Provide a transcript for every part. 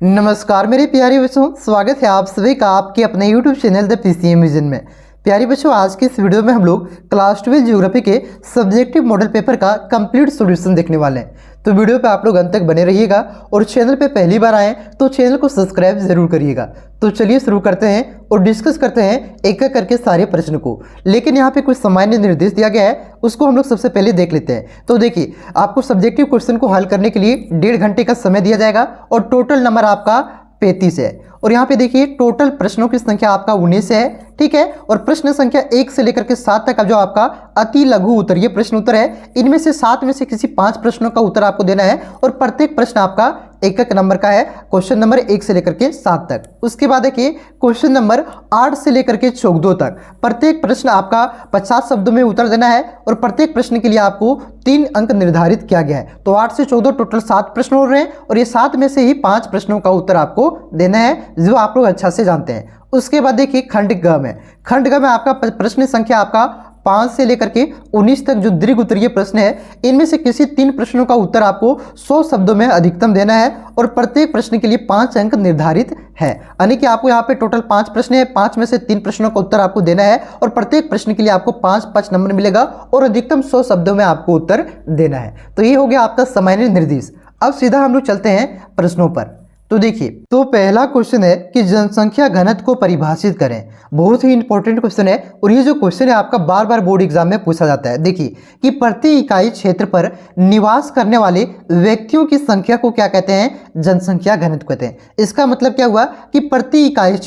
नमस्कार मेरे प्यारे बच्चों, स्वागत है आप सभी का आपके अपने YouTube channel the PCM vision में। प्यारे बच्चों, आज के इस वीडियो में हम लोग क्लास 12 ज्योग्राफी के सब्जेक्टिव मॉडल पेपर का कंप्लीट सॉल्यूशन देखने वाले हैं। तो वीडियो पे आप लोग अंत तक बने रहिएगा और चैनल पे पहली बार आए तो चैनल को सब्सक्राइब जरूर करिएगा। तो चलिए शुरू करते हैं और डिस्कस करते हैं एक एक करके सारे प्रश्न को। लेकिन यहाँ पे कुछ सामान्य निर्देश दिया गया है, उसको हम लोग सबसे पहले देख लेते हैं। तो देखिए, आपको सब्जेक्टिव क्वेश्चन को हल करने के लिए 1.5 घंटे का समय दिया जाएगा और टोटल नंबर आपका 35 है। और यहाँ पे देखिए टोटल प्रश्नों की संख्या आपका 19 है, ठीक है। और प्रश्न संख्या 1 से लेकर के 7 तक का जो आपका अति लघु उत्तरीय प्रश्न उत्तर है, इनमें से 7 में से किसी 5 प्रश्नों का उत्तर आपको देना है और प्रत्येक प्रश्न आपका एक नंबर का है। क्वेश्चन नंबर 1 से लेकर के 7 तक। उसके बाद देखिए क्वेश्चन नंबर 8 से लेकर के 14 तक प्रत्येक प्रश्न आपका 50 शब्दों में उत्तर देना है और प्रत्येक प्रश्न के लिए आपको 3 अंक निर्धारित किया गया है। तो 8 से 14 टोटल 7 प्रश्न हो रहे हैं और ये 7 में से ही 5 प्रश्नों का उत्तर आपको देना है, जो आप लोग अच्छा से जानते हैं। उसके बाद देखिए खंड ग में, खंड ग में आपका प्रश्न संख्या आपका 5 से लेकर के 19 तक जो दीर्घ उत्तरीय प्रश्न है, इनमें से किसी 3 प्रश्नों का उत्तर आपको 100 शब्दों में अधिकतम देना है और प्रत्येक प्रश्न के लिए 5 अंक निर्धारित है। यानी कि आपको यहाँ पे टोटल 5 प्रश्न है, 5 में से 3 प्रश्नों का उत्तर आपको देना है और प्रत्येक प्रश्न के लिए आपको 5-5 नंबर मिलेगा और अधिकतम 100 शब्दों में आपको उत्तर देना है। तो ये हो गया आपका सामान्य निर्देश। अब सीधा हम लोग चलते हैं प्रश्नों पर। तो देखिए, तो पहला क्वेश्चन है कि जनसंख्या घनत्व को परिभाषित करें। बहुत ही इंपॉर्टेंट क्वेश्चन है और ये जो क्वेश्चन है आपका बार बार बोर्ड एग्जाम में पूछा जाता है। देखिए कि प्रति इकाई क्षेत्र पर निवास करने वाले व्यक्तियों की संख्या को क्या कहते हैं? जनसंख्या घनत्व कहते हैं। इसका मतलब क्या हुआ कि प्रति इकाई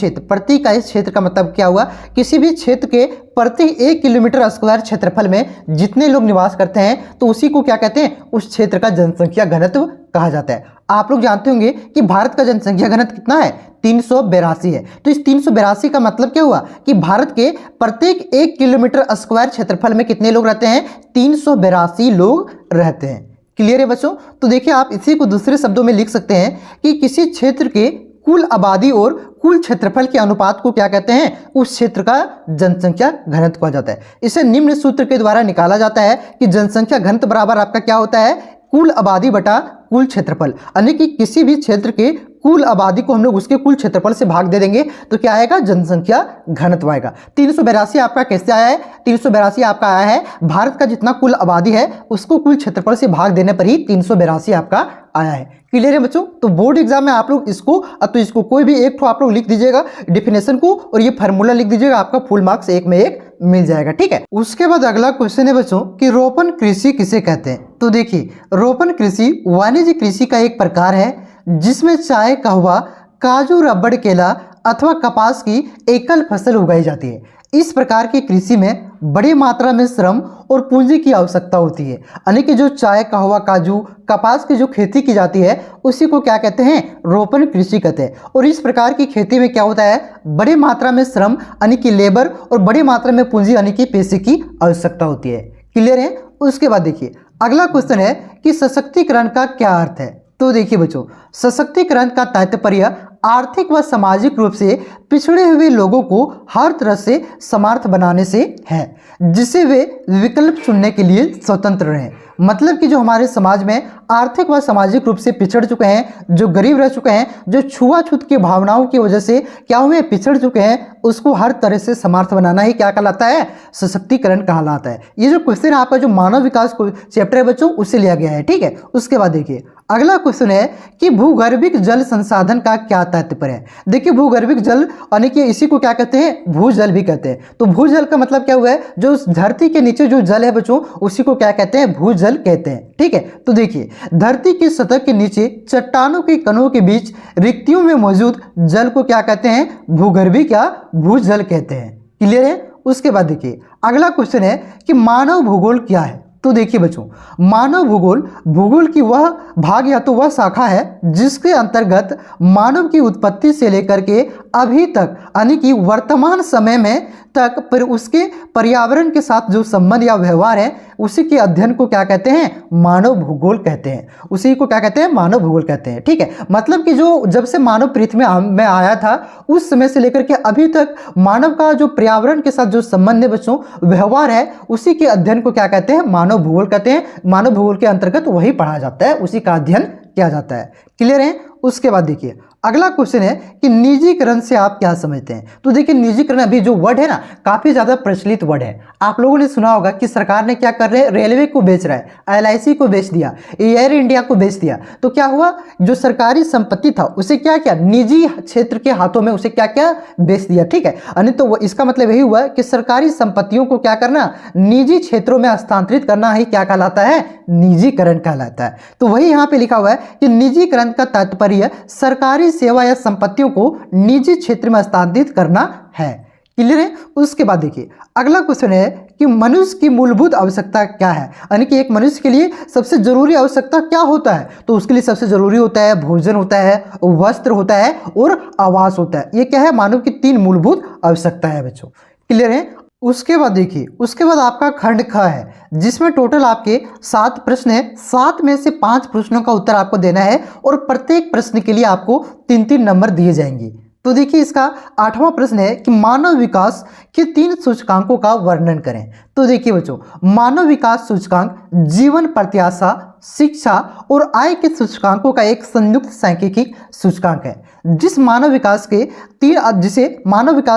क्षेत्र का मतलब क्या हुआ? किसी भी क्षेत्र के प्रति 1 किलोमीटर स्क्वायर क्षेत्रफल में जितने लोग निवास करते हैं तो उसी को क्या कहते हैं? उस क्षेत्र का जनसंख्या घनत्व कहा जाता है। आप लोग जानते होंगे कि भारत का जनसंख्या घनत्व कितना है? 382 है। तो इस 382 का मतलब क्या हुआ कि भारत के प्रत्येक 1 किलोमीटर स्क्वायर क्षेत्रफल में कितने लोग रहते हैं? 382 लोग रहते हैं। क्लियर है बच्चों? तो देखिए, आप इसी को दूसरे शब्दों में लिख सकते हैं कि किसी क्षेत्र के कुल आबादी और कुल क्षेत्रफल के अनुपात को क्या कहते हैं? उस क्षेत्र का जनसंख्या घनत्व कहा जाता है। इसे निम्न सूत्र के द्वारा निकाला जाता है कि जनसंख्या घनत्व बराबर आपका क्या होता है? कुल आबादी बटा कुल क्षेत्रफल। यानी कि किसी भी क्षेत्र के कुल आबादी को हम लोग उसके कुल क्षेत्रफल से भाग दे देंगे तो क्या आएगा? जनसंख्या घनत्व आएगा। 382 आपका कैसे आया है? 382 आपका आया है भारत का जितना कुल आबादी है उसको कुल क्षेत्रफल से भाग देने पर ही 382 आपका आया है। क्लियर है बच्चों? तो बोर्ड एग्जाम में आप लोग इसको कोई भी एक आप लोग लिख दीजिएगा डेफिनेशन को और ये फार्मूला लिख दीजिएगा, आपका फुल मार्क्स 1 में 1 मिल जाएगा, ठीक है। उसके बाद अगला क्वेश्चन है बच्चों कि रोपण कृषि किसे कहते हैं? तो देखिए, रोपण कृषि वाणिज्य कृषि का एक प्रकार है जिसमें चाय, कहवा, काजू, रबड़, केला अथवा कपास की एकल फसल उगाई जाती है। इस प्रकार की कृषि में बड़ी मात्रा में श्रम और पूंजी की आवश्यकता होती है। यानी कि जो चाय, कहवा, काजू, कपास की जो खेती की जाती है उसी को क्या कहते हैं? रोपण कृषि कहते हैं। और इस प्रकार की खेती में क्या होता है? बड़ी मात्रा में श्रम यानी कि लेबर और बड़ी मात्रा में पूंजी यानी कि पैसे की आवश्यकता होती है। क्लियर है? उसके बाद देखिए अगला क्वेश्चन है कि सशक्तिकरण का क्या अर्थ है? तो देखिए बच्चों, सशक्तिकरण का तात्पर्य आर्थिक व सामाजिक रूप से पिछड़े हुए लोगों को हर तरह से समर्थ बनाने से है, जिससे वे विकल्प चुनने के लिए स्वतंत्र रहें। मतलब कि जो हमारे समाज में आर्थिक व सामाजिक रूप से पिछड़ चुके हैं, जो गरीब रह चुके हैं, जो छुआछूत की भावनाओं की वजह से क्या हुए? पिछड़ चुके हैं, उसको हर तरह से समर्थ बनाना ही क्या कहलाता है? सशक्तिकरण कहलाता है। ये जो क्वेश्चन आपका जो मानव विकास चैप्टर है बच्चों उससे लिया गया है, ठीक है। उसके बाद देखिए अगला क्वेश्चन है कि भूगर्भिक जल संसाधन का क्या तात्पर्य है? देखिए, भूगर्भिक जल यानी कि इसी को क्या कहते हैं? भूजल भी कहते हैं। तो भूजल का मतलब क्या हुआ है? जो धरती के नीचे जो जल है बच्चों उसी को क्या कहते हैं? भूजल कहते हैं, ठीक है। तो देखिए, धरती की सतह के नीचे चट्टानों के कणों के बीच रिक्तियों में मौजूद जल को क्या कहते हैं? भूगर्भिक या भूजल कहते हैं। क्लियर है? उसके बाद देखिए अगला क्वेश्चन है कि मानव भूगोल क्या है? तो देखिए बच्चों, मानव भूगोल की वह भाग या तो वह शाखा है जिसके अंतर्गत मानव की उत्पत्ति से लेकर के अभी तक यानी कि वर्तमान समय में तक पर उसके पर्यावरण के साथ जो संबंध या व्यवहार है उसी के अध्ययन को क्या कहते हैं? मानव भूगोल कहते हैं। उसी को क्या कहते हैं? मानव भूगोल कहते हैं, ठीक है। मतलब कि जो जब से मानव पृथ्वी में आया था उस समय से लेकर के अभी तक मानव का जो पर्यावरण के साथ जो संबंध है बच्चों, व्यवहार है, उसी के अध्ययन को क्या कहते हैं? मानव भूगोल कहते हैं। मानव भूगोल के अंतर्गत वही पढ़ा जाता है, उसी का अध्ययन किया जाता है। क्लियर है? उसके बाद देखिए अगला क्वेश्चन है कि निजीकरण से आप क्या समझते हैं। तो देखिए निजीकरण अभी जो वर्ड है ना काफी ज्यादा प्रचलित वर्ड है। आप लोगों ने सुना होगा कि सरकार ने क्या कर रहे हैं, रेलवे को बेच रहा है, LIC को बेच दिया, एयर इंडिया को बेच दिया। तो क्या हुआ, जो सरकारी संपत्ति था उसे क्या किया, निजी क्षेत्र के हाथों में उसे क्या क्या बेच दिया। ठीक है, यानी तो इसका मतलब यही हुआ कि सरकारी संपत्तियों को क्या करना, निजी क्षेत्रों में हस्तांतरित करना ही क्या कहलाता है, निजीकरण कहलाता है। तो वही यहाँ पे लिखा हुआ है कि निजीकरण का तात्पर्य सरकारी सेवा या संपत्तियों को निजी क्षेत्र में हस्तांतरित करना है। क्लियर है। उसके बाद देखिए अगला क्वेश्चन है कि मनुष्य की मूलभूत आवश्यकता क्या है, यानी कि एक मनुष्य के लिए सबसे जरूरी आवश्यकता क्या होता है। तो उसके लिए सबसे जरूरी होता है भोजन होता है, वस्त्र होता है और आवास होता है। ये क्या है, मानव की 3 मूलभूत आवश्यकता है बच्चों। क्लियर है। उसके बाद देखिए उसके बाद आपका खंड ख है जिसमें टोटल आपके 7 प्रश्न है। 7 में से 5 प्रश्नों का उत्तर आपको देना है और प्रत्येक प्रश्न के लिए आपको 3-3 नंबर दिए जाएंगे। तो देखिए इसका 8वां प्रश्न है कि मानव विकास के 3 सूचकांकों का वर्णन करें। तो देखिए बच्चों मानव विकास सूचकांक जीवन प्रत्याशा, शिक्षा और आय के सूचकांकों का एक संयुक्त सांख्यिकी सूचकांक है जिसे मानव विकास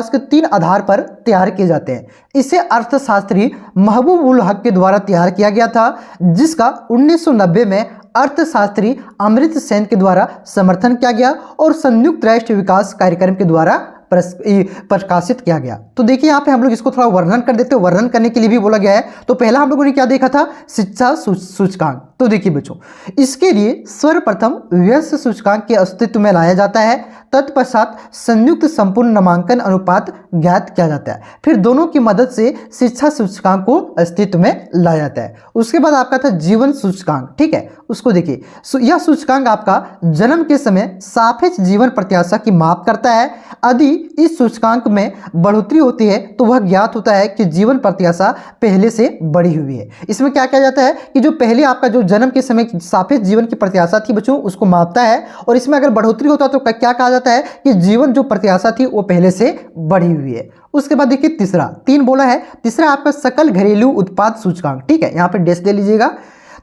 के 3 आधार पर तैयार किए जाते हैं। इसे अर्थशास्त्री महबूब उल हक के द्वारा तैयार किया गया था जिसका 1990 में अर्थशास्त्री अमृत सेन के द्वारा समर्थन किया गया और संयुक्त राष्ट्र विकास कार्यक्रम के द्वारा प्रकाशित किया गया। तो देखिए यहाँ पे हम लोग इसको थोड़ा वर्णन कर देते हैं। वर्णन करने के लिए भी बोला गया है। तो पहला हम लोगों ने क्या देखा था, शिक्षा सूचकांक। तो देखिए बच्चों इसके लिए सर्वप्रथम व्यस्त सूचकांक के अस्तित्व में लाया जाता है, तत्पश्चात संयुक्त संपूर्ण नामांकन अनुपात ज्ञात किया जाता है, फिर दोनों की मदद से शिक्षा सूचकांक को अस्तित्व में लाया जाता है। उसके बाद आपका था जीवन सूचकांक। ठीक है, उसको देखिए यह सूचकांक आपका जन्म के समय सापेक्ष जीवन प्रत्याशा की माप करता है। यदि इस सूचकांक में बढ़ोतरी होती है तो वह ज्ञात होता है कि जीवन प्रत्याशा पहले से बढ़ी हुई है। इसमें क्या किया जाता है कि जो पहले आपका जो जन्म के समय सापेक्ष जीवन की प्रत्याशा थी बच्चों उसको मापता है और इसमें अगर बढ़ोतरी होता है तो क्या कहा जाता है कि जीवन जो प्रत्याशा थी वो पहले से बढ़ी हुई है। उसके बाद देखिए तीसरा 3 बोला है, तीसरा आपका सकल घरेलू उत्पाद सूचकांक। ठीक है, यहाँ पे डेश ले लीजिएगा।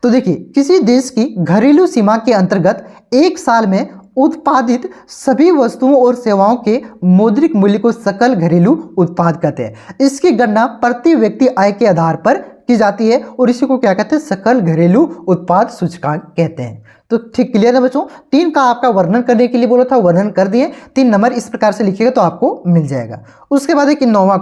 तो देखिए किसी देश की घरेलू सीमा के अंतर्गत एक साल में उत्पादित सभी वस्तुओं और सेवाओं के मौद्रिक मूल्य को सकल घरेलू उत्पाद कहते हैं। इसकी गणना प्रति व्यक्ति आय के आधार पर की जाती है और इसी को क्या कहते हैं, सकल घरेलू उत्पाद सूचकांक कहते हैं। तो ठीक क्लियर है बच्चों। 3 का आपका वर्णन करने के लिए बोला था, वर्णन कर दिए। 3 नंबर इस प्रकार से लिखिएगा तो आपको मिल जाएगा। उसके बाद एक 9वां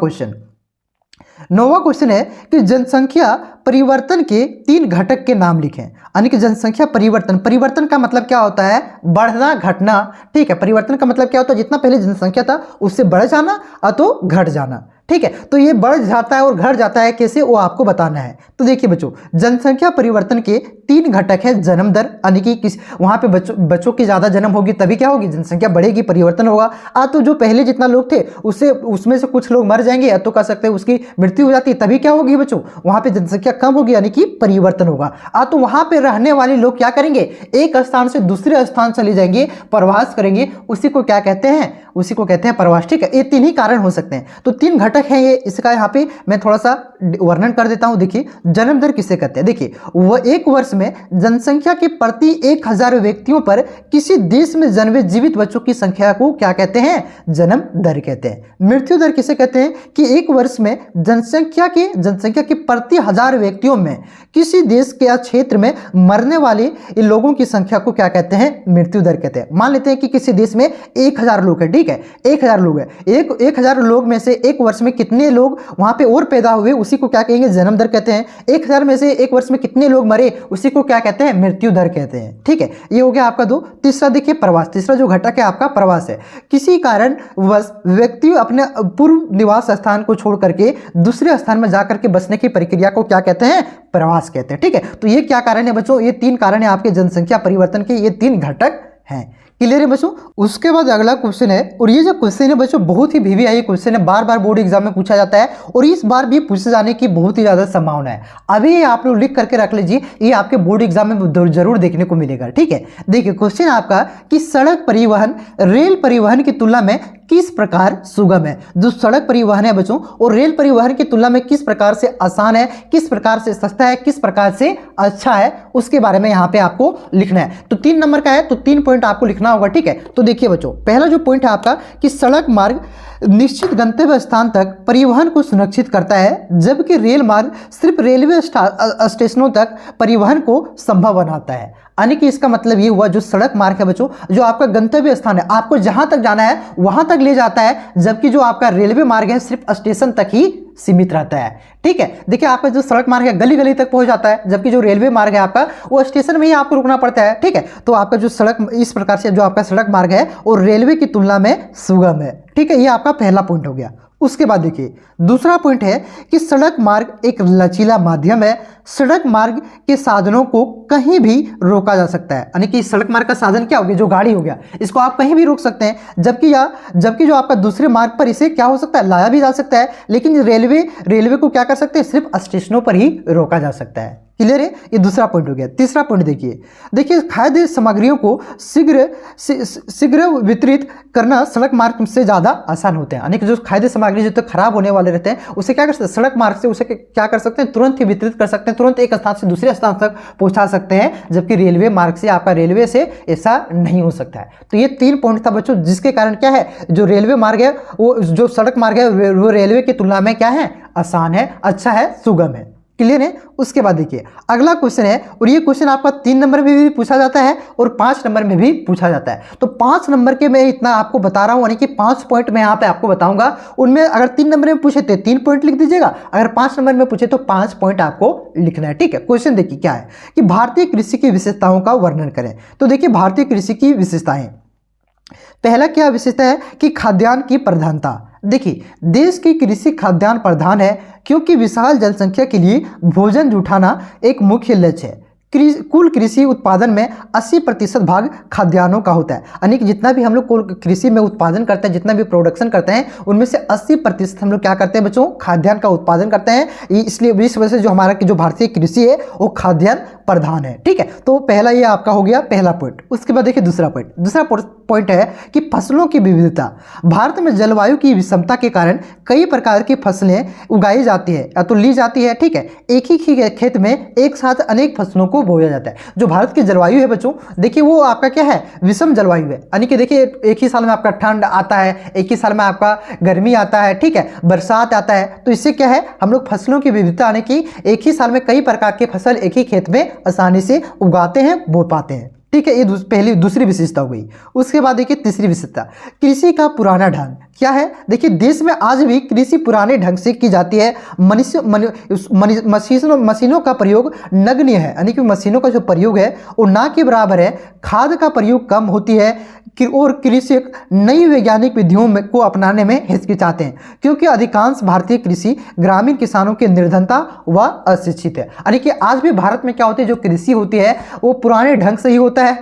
क्वेश्चन है कि जनसंख्या परिवर्तन के 3 घटक के नाम लिखें। यानी कि जनसंख्या परिवर्तन का मतलब क्या होता है, बढ़ना घटना। ठीक है, परिवर्तन का मतलब क्या होता है, जितना पहले जनसंख्या था उससे बढ़ जाना तो घट जाना। ठीक है, तो ये बढ़ जाता है और घट जाता है कैसे, वो आपको बताना है। तो देखिए बच्चों जनसंख्या परिवर्तन के 3 घटक है। जन्म दर, यानी कि वहां पे बच्चों की ज्यादा जन्म होगी तभी क्या होगी, जनसंख्या बढ़ेगी, परिवर्तन होगा। तो जो पहले जितना लोग थे उसमें से कुछ लोग मर जाएंगे या तो कह सकते हैं उसकी मृत्यु हो जाती है, तभी क्या होगी बच्चों, वहां पे जनसंख्या कम होगी यानी कि परिवर्तन होगा। तो वहां पे रहने वाले लोग क्या करेंगे, एक स्थान से दूसरे स्थान चले जाएंगे, प्रवास करेंगे, उसी को क्या कहते हैं, उसी को कहते हैं प्रवास। ठीक है, ये 3 ही कारण हो सकते हैं। तो 3 घटक है ये, इसका यहाँ पे मैं थोड़ा सा वर्णन कर देता हूं। देखिए जन्म दर किसे कहते हैं, देखिए वह एक वर्ष में जनसंख्या के प्रति 1000 व्यक्तियों पर किसी देश में जन्मे जीवित बच्चों की संख्या को क्या कहते हैं, जन्म दर कहते हैं। मृत्यु दर किसे कहते हैं कि एक वर्ष में जनसंख्या के प्रति 1000 व्यक्तियों में किसी देश के या क्षेत्र में मरने वाले लोगों की संख्या को क्या कहते हैं, मृत्यु दर कहते हैं। मान लेते हैं कि किसी देश में 1000 लोग हैं। ठीक है, 1000 लोग है, 1000 लोग में से एक वर्ष में कितने लोग वहां पे और पैदा हुए उसी को क्या कहेंगे, जन्म दर कहते हैं। 1000 में से एक वर्ष में कितने लोग मरे उसी को क्या कहते हैं, मृत्यु दर कहते हैं। ठीक है, ये हो गया आपका 2। तीसरा देखिए प्रवास। तीसरा जो घटक है आपका प्रवास है। किसी कारण वश व्यक्ति अपने पूर्व निवास स्थान को छोड़ करके दूसरे स्थान में जाकर के बसने की प्रक्रिया को क्या कहते हैं, प्रवास कहते हैं। ठीक है, तो ये क्या कारण है बच्चों, ये 3 कारण है आपके जनसंख्या परिवर्तन के, ये 3 घटक हैं। क्लियर है बच्चों। उसके बाद अगला क्वेश्चन है, और ये जो क्वेश्चन है बच्चों बहुत ही VVIP क्वेश्चन है, बार बार बोर्ड एग्जाम में पूछा जाता है और इस बार भी पूछे जाने की बहुत ही ज्यादा संभावना है। अभी ये आप लोग लिख करके रख लीजिए, ये आपके बोर्ड एग्जाम में जरूर देखने को मिलेगा। ठीक है, देखिए क्वेश्चन आपका कि सड़क परिवहन रेल परिवहन की तुलना में किस प्रकार सुगम है। जो सड़क परिवहन है बच्चों और रेल परिवहन की तुलना में किस प्रकार से आसान है, किस प्रकार से सस्ता है, किस प्रकार से अच्छा है, उसके बारे में यहाँ पे आपको लिखना है। तो 3 नंबर का है तो 3 पॉइंट आपको लिखना होगा, ठीक है। तो देखिए बच्चों, पहला जो पॉइंट है आपका कि सड़क मार्ग निश्चित गंतव्य स्थान तक परिवहन को सुनिश्चित करता है, जबकि रेल मार्ग सिर्फ रेलवे स्टेशनों तक परिवहन को संभव बनाता है। यानी कि इसका मतलब ये हुआ, जो सड़क मार्ग है बच्चों, जो आपका गंतव्य स्थान है, आपको जहां तक जाना है वहां तक ले जाता है, जबकि जो आपका रेलवे मार्ग है सिर्फ स्टेशन तक ही सीमित रहता है, ठीक है। देखिए आपका जो सड़क मार्ग है गली गली तक पहुंच जाता है, जबकि जो रेलवे मार्ग है आपका वो स्टेशन में ही आपको रुकना पड़ता है, ठीक है। तो आपका जो सड़क, इस प्रकार से जो आपका सड़क मार्ग है वो रेलवे की तुलना में सुगम है, ठीक है। ये आपका पहला पॉइंट हो गया। उसके बाद देखिए दूसरा पॉइंट है कि सड़क मार्ग एक लचीला माध्यम है, सड़क मार्ग के साधनों को कहीं भी रोका जा सकता है। यानी कि सड़क मार्ग का साधन क्या हो गया, जो गाड़ी हो गया, इसको आप कहीं भी रोक सकते हैं, जबकि जो आपका दूसरे मार्ग पर इसे क्या हो सकता है, लाया भी जा सकता है, लेकिन रेलवे को क्या कर सकते हैं, सिर्फ स्टेशनों पर ही रोका जा सकता है। क्लियर है, ये दूसरा पॉइंट हो गया। तीसरा पॉइंट देखिए खाद्य सामग्रियों को शीघ्र वितरित करना सड़क मार्ग से ज़्यादा आसान होते हैं। यानी कि जो खाद्य सामग्री जो तो खराब होने वाले रहते हैं उसे क्या कर सकते हैं, सड़क मार्ग से उसे क्या कर सकते हैं, तुरंत ही वितरित कर सकते हैं, तुरंत एक स्थान से दूसरे स्थान तक पहुंचा सकते हैं, जबकि रेलवे मार्ग से, आपका रेलवे से ऐसा नहीं हो सकता है। तो ये 3 पॉइंट था बच्चों, जिसके कारण क्या है, जो रेलवे मार्ग है वो, जो सड़क मार्ग है वो रेलवे की तुलना में क्या है, आसान है, अच्छा है, सुगम है। क्लियर है। उसके बाद देखिए अगला क्वेश्चन है, और ये क्वेश्चन आपका 3 नंबर में भी पूछा जाता है और 5 नंबर में भी पूछा जाता है। तो 5 नंबर के मैं इतना आपको बता रहा हूं, यानी कि 5 पॉइंट मैं यहाँ पे आपको बताऊंगा, उनमें अगर 3 नंबर में पूछे तो 3 पॉइंट लिख दीजिएगा, अगर 5 नंबर में पूछे तो 5 पॉइंट आपको लिखना है, ठीक है। क्वेश्चन देखिए क्या है कि भारतीय कृषि की विशेषताओं का वर्णन करें। तो देखिए भारतीय कृषि की विशेषताएं, पहला क्या विशेषता है कि खाद्यान्न की प्रधानता। देखिए देश की कृषि खाद्यान्न प्रधान है, क्योंकि विशाल जनसंख्या के लिए भोजन जुटाना एक मुख्य लक्ष्य है। कुल कृषि उत्पादन में 80% भाग खाद्यान्नों का होता है। यानी कि जितना भी हम लोग कुल कृषि में उत्पादन करते हैं, जितना भी प्रोडक्शन करते हैं, उनमें से 80% हम लोग क्या करते हैं बच्चों, खाद्यान्न का उत्पादन करते हैं। इसलिए इस वजह से जो हमारा जो भारतीय कृषि है वो खाद्यान्न प्रधान है, ठीक है। तो पहला ये आपका हो गया पहला पॉइंट। उसके बाद देखिए दूसरा पॉइंट है कि फसलों की विविधता। भारत में जलवायु की विषमता के कारण कई प्रकार की फसलें उगाई जाती है या तो ली जाती है, ठीक है। एक ही खेत में एक साथ अनेक फसलों को बोया जाता है। जो भारत की जलवायु है बच्चों, देखिए वो आपका क्या है, विषम जलवायु है। यानी कि देखिए एक ही साल में आपका ठंड आता है, एक ही साल में आपका गर्मी आता है, ठीक है, बरसात आता है। तो इससे क्या है, हम लोग फसलों की विविधता, यानी कि एक ही साल में कई प्रकार के फसल एक ही खेत में आसानी से उगाते हैं, बो पाते हैं, ठीक है। ये दूसरी विशेषता हो गई। उसके बाद देखिए तीसरी विशेषता, कृषि का पुराना ढंग क्या है। देखिए देश में आज भी कृषि पुराने ढंग से की जाती है। मशीनों का प्रयोग नगण्य है, यानी कि मशीनों का जो प्रयोग है वो ना के बराबर है। खाद का प्रयोग कम होती है और कृषक नई वैज्ञानिक विधियों को अपनाने में हिचकिचाते हैं, क्योंकि अधिकांश भारतीय कृषि ग्रामीण किसानों की निर्धनता व अशिक्षित है। यानी कि आज भी भारत में क्या होती है, जो कृषि होती है वो पुराने ढंग से ही होता है,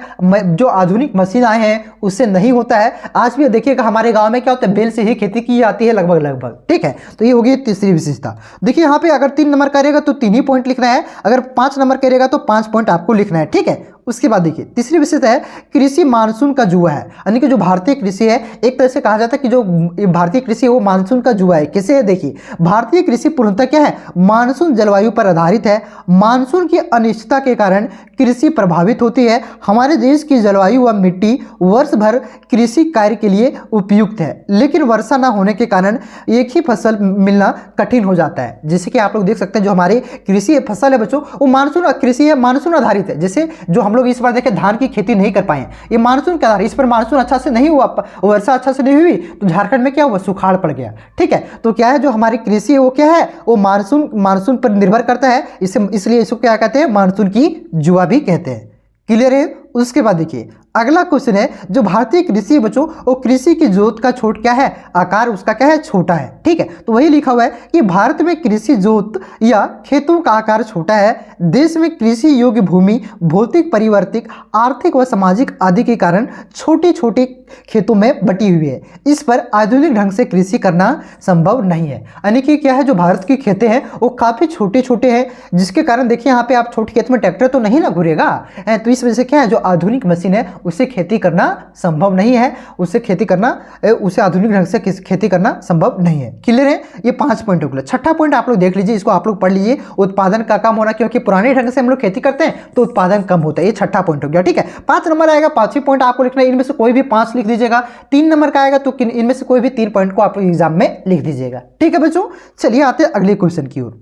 जो आधुनिक मशीन आए हैं उससे नहीं होता है। आज भी देखिएगा हमारे गांव में क्या होता है, बैल से ही खेती की जाती है लगभग, ठीक है। तो ये होगी तीसरी विशेषता। देखिए यहाँ पे अगर 3 नंबर करेगा तो 3 ही पॉइंट लिखना है, अगर 5 नंबर करेगा तो 5 पॉइंट आपको लिखना है, ठीक है। उसके बाद देखिए तीसरी विशेषता है कृषि मानसून का जुआ है। यानी कि जो भारतीय कृषि है, एक तरह से कहा जाता है कि जो भारतीय कृषि है वो मानसून का जुआ है। कैसे है, देखिए भारतीय कृषि पूर्णतः क्या है, मानसून जलवायु पर आधारित है। मानसून की अनिश्चितता के कारण कृषि प्रभावित होती है। हमारे देश की जलवायु व मिट्टी वर्ष भर कृषि कार्य के लिए उपयुक्त है, लेकिन वर्षा न होने के कारण एक ही फसल मिलना कठिन हो जाता है। जैसे कि आप लोग देख सकते हैं जो हमारी कृषि फसल है बच्चों, वो मानसून कृषि है, मानसून आधारित है। जैसे जो हम लोग इस बार देखें धान की खेती नहीं कर पाए, ये मानसून के आधार, इस पर मानसून अच्छा से नहीं हुआ, वर्षा अच्छा से नहीं हुई, तो झारखंड में क्या हुआ, सुखाड़ पड़ गया, ठीक है। तो क्या है, जो हमारी कृषि है वो क्या है, वो मानसून पर निर्भर करता है, इसलिए इसको क्या कहते हैं, मानसून की जुआ भी कहते हैं। क्लियर है। उसके बाद देखिए अगला क्वेश्चन है, जो भारतीय कृषि बच्चों, वो कृषि की जोत का छोट क्या है, आकार उसका क्या है, छोटा है, ठीक है। तो वही लिखा हुआ है कि भारत में कृषि जोत या खेतों का आकार छोटा है। देश में कृषि योग्य भूमि भौतिक, परिवर्तिक, आर्थिक व सामाजिक आदि के कारण छोटे छोटे खेतों में बटी हुई है। इस पर आधुनिक ढंग से कृषि करना संभव नहीं है। यानी कि क्या है, जो भारत की खेतें हैं वो काफ़ी छोटे छोटे हैं, जिसके कारण देखिए यहाँ पे आप छोटे खेत में ट्रैक्टर तो नहीं ना घूरेगा, तो इस वजह से क्या है, जो आधुनिक मशीन है उससे खेती करना संभव नहीं है, उससे खेती करना, उसे आधुनिक ढंग से खेती करना संभव नहीं है। क्लियर है? ये 5 पॉइंट हो गया। छठा पॉइंट आप लोग देख लीजिए, इसको आप लोग पढ़ लीजिए, उत्पादन का कम होना, क्योंकि पुराने ढंग से हम लोग खेती करते हैं तो उत्पादन कम होता है। ये छठा पॉइंट हो गया। ठीक है, 5 नंबर आएगा, 5 पॉइंट आपको लिखना है, इनमें से कोई भी 5 लिख दीजिएगा। 3 नंबर का आएगा तो इनमें से कोई भी 3 पॉइंट को आप लोग एग्जाम में लिख दीजिएगा। ठीक है बच्चों, चलिए आते हैं अगले क्वेश्चन की ओर।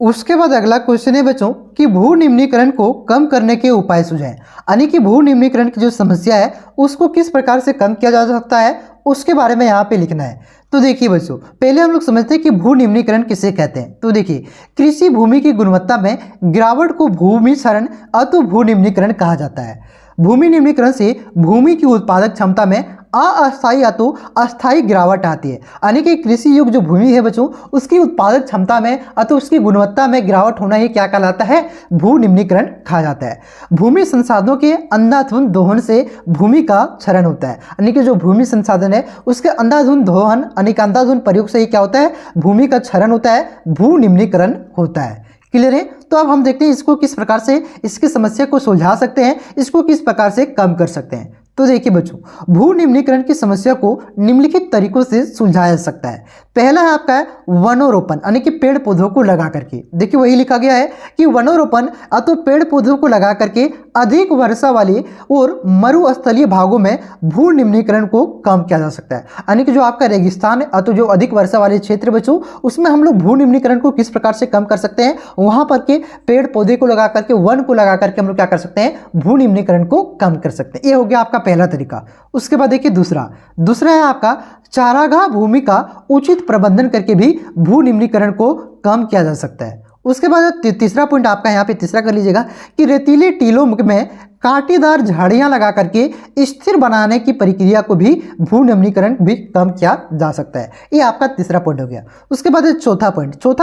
उसके बाद अगला क्वेश्चन है बच्चों कि भू निम्नीकरण को कम करने के उपाय सुझाएं। यानी कि भू निम्नीकरण की जो समस्या है उसको किस प्रकार से कम किया जा सकता है उसके बारे में यहाँ पे लिखना है। तो देखिए बच्चों, पहले हम लोग समझते हैं कि भू निम्नीकरण किसे कहते हैं। तो देखिए, कृषि भूमि की गुणवत्ता में गिरावट को भूमि क्षरण अथवा भू निम्नीकरण कहा जाता है। भूमि निम्नीकरण से भूमि की उत्पादक क्षमता में अस्थायी या तो अस्थायी गिरावट आती है। यानी कि कृषि योग्य जो भूमि है बच्चों, उसकी उत्पादक क्षमता में अथवा उसकी गुणवत्ता में गिरावट होना ही क्या कहलाता है? भू निम्नीकरण कहा जाता है। भूमि संसाधनों के अंधाधुंध दोहन से भूमि का क्षरण होता है। यानी कि जो भूमि संसाधन है उसके अंधाधुंध दोहन यानी कि अंधाधुंध प्रयोग से ही क्या होता है? भूमि का क्षरण होता है, भू निम्नीकरण होता है। क्लियर है? तो अब हम देखते हैं इसको किस प्रकार से इसकी समस्या को सुलझा सकते हैं, इसको किस प्रकार से कम कर सकते हैं। तो देखिए बच्चों, भू निम्नीकरण की समस्या को निम्नलिखित तरीकों से सुलझाया जा सकता है। पहला है आपका वनोरोपण, यानी कि पेड़ पौधों को लगा करके। देखिए वही लिखा गया है कि वनोरोपण अथवा पेड़ पौधों को लगा करके अधिक वर्षा वाले और मरुस्थलीय भागों में भू निम्नीकरण को कम किया जा सकता है। यानी कि जो आपका रेगिस्तान है अथवा जो अधिक वर्षा वाले क्षेत्र बच्चों, उसमें हम लोग भू निम्नीकरण को किस प्रकार से कम कर सकते हैं? वहां पर के पेड़ पौधे को लगा करके, वन को लगा करके हम लोग क्या कर सकते हैं? भू निम्नीकरण को कम कर सकते हैं। ये हो गया आपका पहला तरीका। उसके बाद देखिए दूसरा है आपका चारागाह भूमि का उचित प्रबंधन करके भी भू निम्नीकरण को कम किया जा सकता है। उसके बाद तीसरा पॉइंट आपका यहाँ पे तीसरा कर लीजिएगा कि रेतीले टीलों में कांटेदार झाड़ियां लगा करके स्थिर बनाने की प्रक्रिया को भी भू निम्नीकरण भी कम किया जा सकता है। ये आपका तीसरा पॉइंट हो गया। उसके बाद चौथा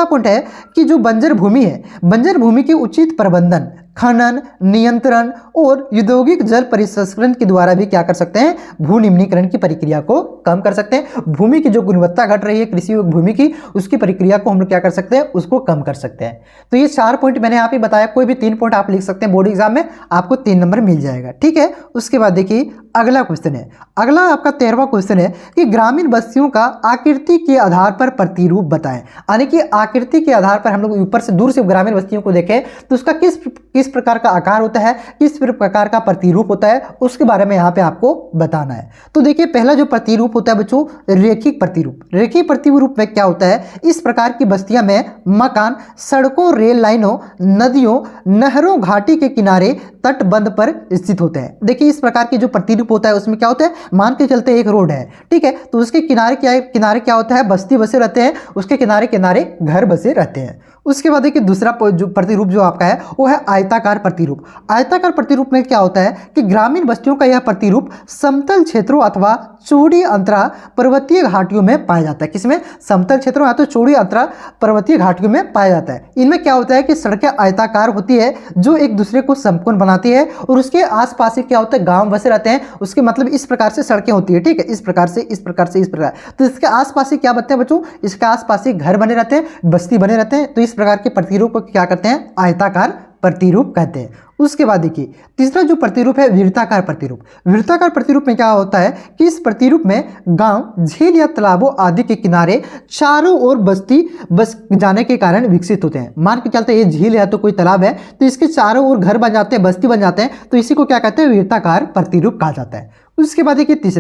पॉइंट है कि जो बंजर भूमि है, बंजर भूमि के उचित प्रबंधन, खनन, नियंत्रण और औद्योगिक जल परिसंस्करण के द्वारा भी क्या कर सकते हैं? भू निम्नीकरण की प्रक्रिया को कम कर सकते हैं। भूमि की जो गुणवत्ता घट रही है कृषि भूमि की, उसकी प्रक्रिया को हम लोग क्या कर सकते हैं? उसको कम कर सकते हैं। तो ये 4 पॉइंट मैंने यहाँ पे बताया, कोई भी 3 पॉइंट आप लिख सकते हैं, बोर्ड एग्जाम में आपको 3 नंबर मिल जाएगा। ठीक है, उसके बाद देखिए अगला क्वेश्चन है, अगला आपका 13वां क्वेश्चन है कि ग्रामीण बस्तियों का आकृति के आधार पर प्रतिरूप बताएं। यानी कि आकृति के आधार पर हम लोग ऊपर से दूर से ग्रामीण बस्तियों को देखें तो उसका किस प्रकार का आकार होता है, किस प्रकार का प्रतिरूप होता है, उसके बारे में यहाँ पे आपको बताना है। तो देखिए पहला जो प्रतिरूप होता है बच्चों, रेखिक प्रतिरूप। रेखिक प्रतिरूप में क्या होता है? इस प्रकार की बस्तियां में मकान सड़कों, रेल लाइनों, नदियों, नहरों, घाटी के किनारे, तटबंध पर स्थित होते हैं। देखिए इस प्रकार की जो प्रतिरूप होता है उसमें क्या होता है? मान के चलते एक रोड है, ठीक है, तो उसके किनारे क्या होता है? बस्ती बसे रहते हैं, उसके किनारे किनारे घर बसे रहते हैं। उसके बाद देखिए दूसरा जो प्रतिरूप जो आपका है वो है आयताकार प्रतिरूप। आयताकार प्रतिरूप में क्या होता है कि ग्रामीण बस्तियों का यह प्रतिरूप समतल क्षेत्रों अथवा चौड़ी अंतरा पर्वतीय घाटियों में पाया जाता है। किसमें? समतल क्षेत्रों या तो चौड़ी अंतरा पर्वतीय घाटियों में पाया जाता है। इनमें क्या होता है कि सड़कें आयताकार होती है जो एक दूसरे को समकोण बनाती है और उसके आसपास क्या होता है? गांव बसे रहते हैं। उसके मतलब इस प्रकार से सड़कें होती है, ठीक है, इस प्रकार से इस प्रकार से इस प्रकार। तो इसके आसपास ही क्या बनते हैं बच्चों? इसके आसपास ही घर बने रहते हैं, बस्ती बने रहते हैं। तो इस प्रकार के प्रतिरूप को क्या करते हैं? आयताकार प्रतिरूप कहते हैं। उसके बाद देखिए तीसरा जो प्रतिरूप है वृत्ताकार प्रतिरूप। वृत्ताकार प्रतिरूप में क्या होता है कि इस प्रतिरूप में गांव, झील या तालाबों आदि के किनारे चारों ओर बस्ती बस जाने के कारण विकसित होते हैं। मान के चलते ये झील है तो कोई तालाब है तो इसके चारों ओर घर बन जाते हैं, बस्ती बन जाते हैं, तो इसी को क्या कहते हैं? वृत्ताकार प्रतिरूप कहा जाता है। उसके बाद देखिए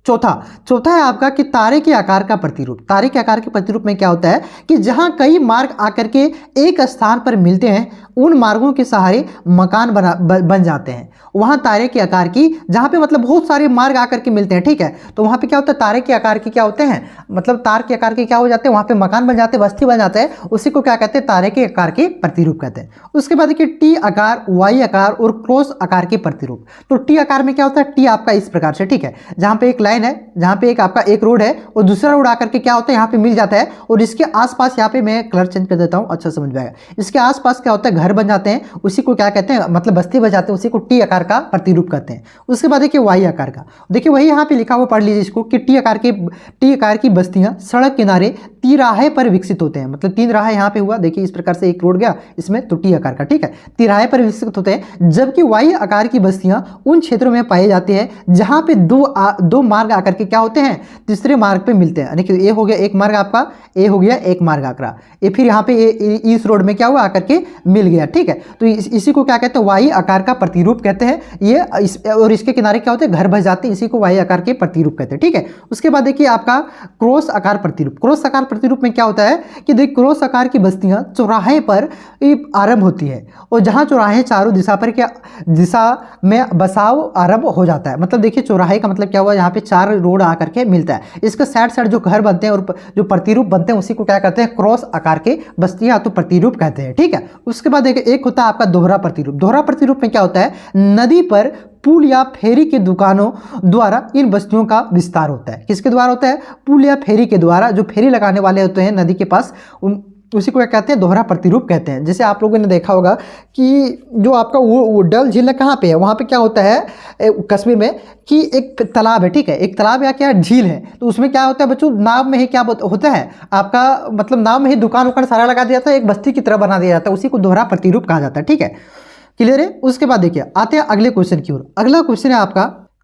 चौथा है आपका कि तारे के आकार का प्रतिरूप। तारे के आकार के प्रतिरूप में क्या होता है कि जहां कई मार्ग आकर के एक स्थान पर मिलते हैं, उन मार्गों के सहारे मकान बन जाते हैं। वहां तारे के आकार की, जहां पे मतलब बहुत सारे मार्ग आकर के मिलते हैं, ठीक है, तो वहां पे क्या होता है? तारे के आकार के क्या होते हैं? मतलब तार के आकार के क्या हो जाते हैं? वहां पे मकान बन जाते हैं, बस्ती बन जाते हैं, उसी को क्या कहते हैं? तारे के आकार के प्रतिरूप कहते हैं। उसके बाद देखिए टी आकार, वाई आकार और क्रॉस आकार के प्रतिरूप। तो टी आकार में क्या होता है? टी आपका इस प्रकार से, ठीक है, जहां पे एक लाइन लाइन है जहाँ पे एक आपका एक रोड है और दूसरा रोड आकर के क्या होता है यहाँ पे मिल जाता है, और इसके आसपास यहाँ पे मैं कलर चेंज कर देता हूँ, अच्छा समझ में आएगा। इसके आसपास क्या होता है, घर बन जाते हैं, उसी को क्या कहते हैं, मतलब बस्ती बन जाते हैं, उसी को टी आकार का प्रतिरूप कहते हैं। उसके बाद देखिए वाई आकार का, देखिए वही यहाँ पे लिखा हुआ, पढ़ लीजिए इसको कि टी आकार की बस्तियां सड़क किनारे तिराहे पर विकसित होते हैं। मतलब 3 राह यहाँ पे हुआ, देखिए इस प्रकार से एक रोड गया इसमें, तो टी आकार का, ठीक है, तिराहे पर विकसित होते हैं। जबकि वाई आकार की बस्तियां उन क्षेत्रों में पाई जाती है जहां पे दो मार्ग आकर के क्या होते हैं, तीसरे मार्ग पे मिलते हैं। यानी कि ये हो गया एक मार्ग आपका, ए हो गया एक मार्ग आकरा, ये फिर यहाँ पे इस रोड में क्या हुआ आकर के मिल गया, ठीक है। तो इसी को क्या कहते हैं, वाई आकार का प्रतिरूप कहते हैं ये। और इसके किनारे क्या होते हैं, घर बस जाते हैं, इसी को वाई आकार के प्रतिरूप कहते हैं, ठीक है। उसके बाद देखिए आपका क्रॉस आकार प्रतिरूप। क्रॉस आकार प्रतिरूप में क्या होता है कि देखिए क्रॉस आकार की बस्तियां चौराहे पर आरंभ होती है, और जहां चौराहे चारों दिशा पर क्या दिशा में बसाव आरंभ हो जाता है। मतलब देखिए चौराहे का मतलब क्या हुआ, यहाँ पे 4 रोड आकर के मिलता है, इसके साइड जो घर बनते हैं और जो प्रतिरूप बनते हैं उसी को क्या कहते हैं, क्रॉस आकार के बस्तियां तो प्रतिरूप कहते हैं, ठीक है। उसके बाद देखिए एक होता है आपका दोहरा प्रतिरूप। दोहरा प्रतिरूप में क्या होता है, नदी पर पुल या फेरी के दुकानों द्वारा इन बस्तियों का विस्तार होता है। किसके द्वारा होता है, पुल या फेरी के द्वारा, जो फेरी लगाने वाले होते हैं नदी के पास, उसी को क्या कहते हैं, दोहरा प्रतिरूप कहते हैं। जैसे आप लोगों ने देखा होगा कि जो आपका वो डल झील कहाँ पे है, वहाँ पे क्या होता है कश्मीर में कि एक तालाब है, ठीक है, एक तालाब या क्या झील है, तो उसमें क्या होता है बच्चों, नाव में ही क्या होता है आपका, मतलब नाव में ही दुकान सारा लगा दिया जाता है, एक बस्ती की तरह बना दिया जाता है, उसी को दोहरा प्रतिरूप कहा जाता है, ठीक है, क्लियर है। उसके बाद देखिए आते हैं अगले क्वेश्चन की ओर। अगला क्वेश्चन है आपका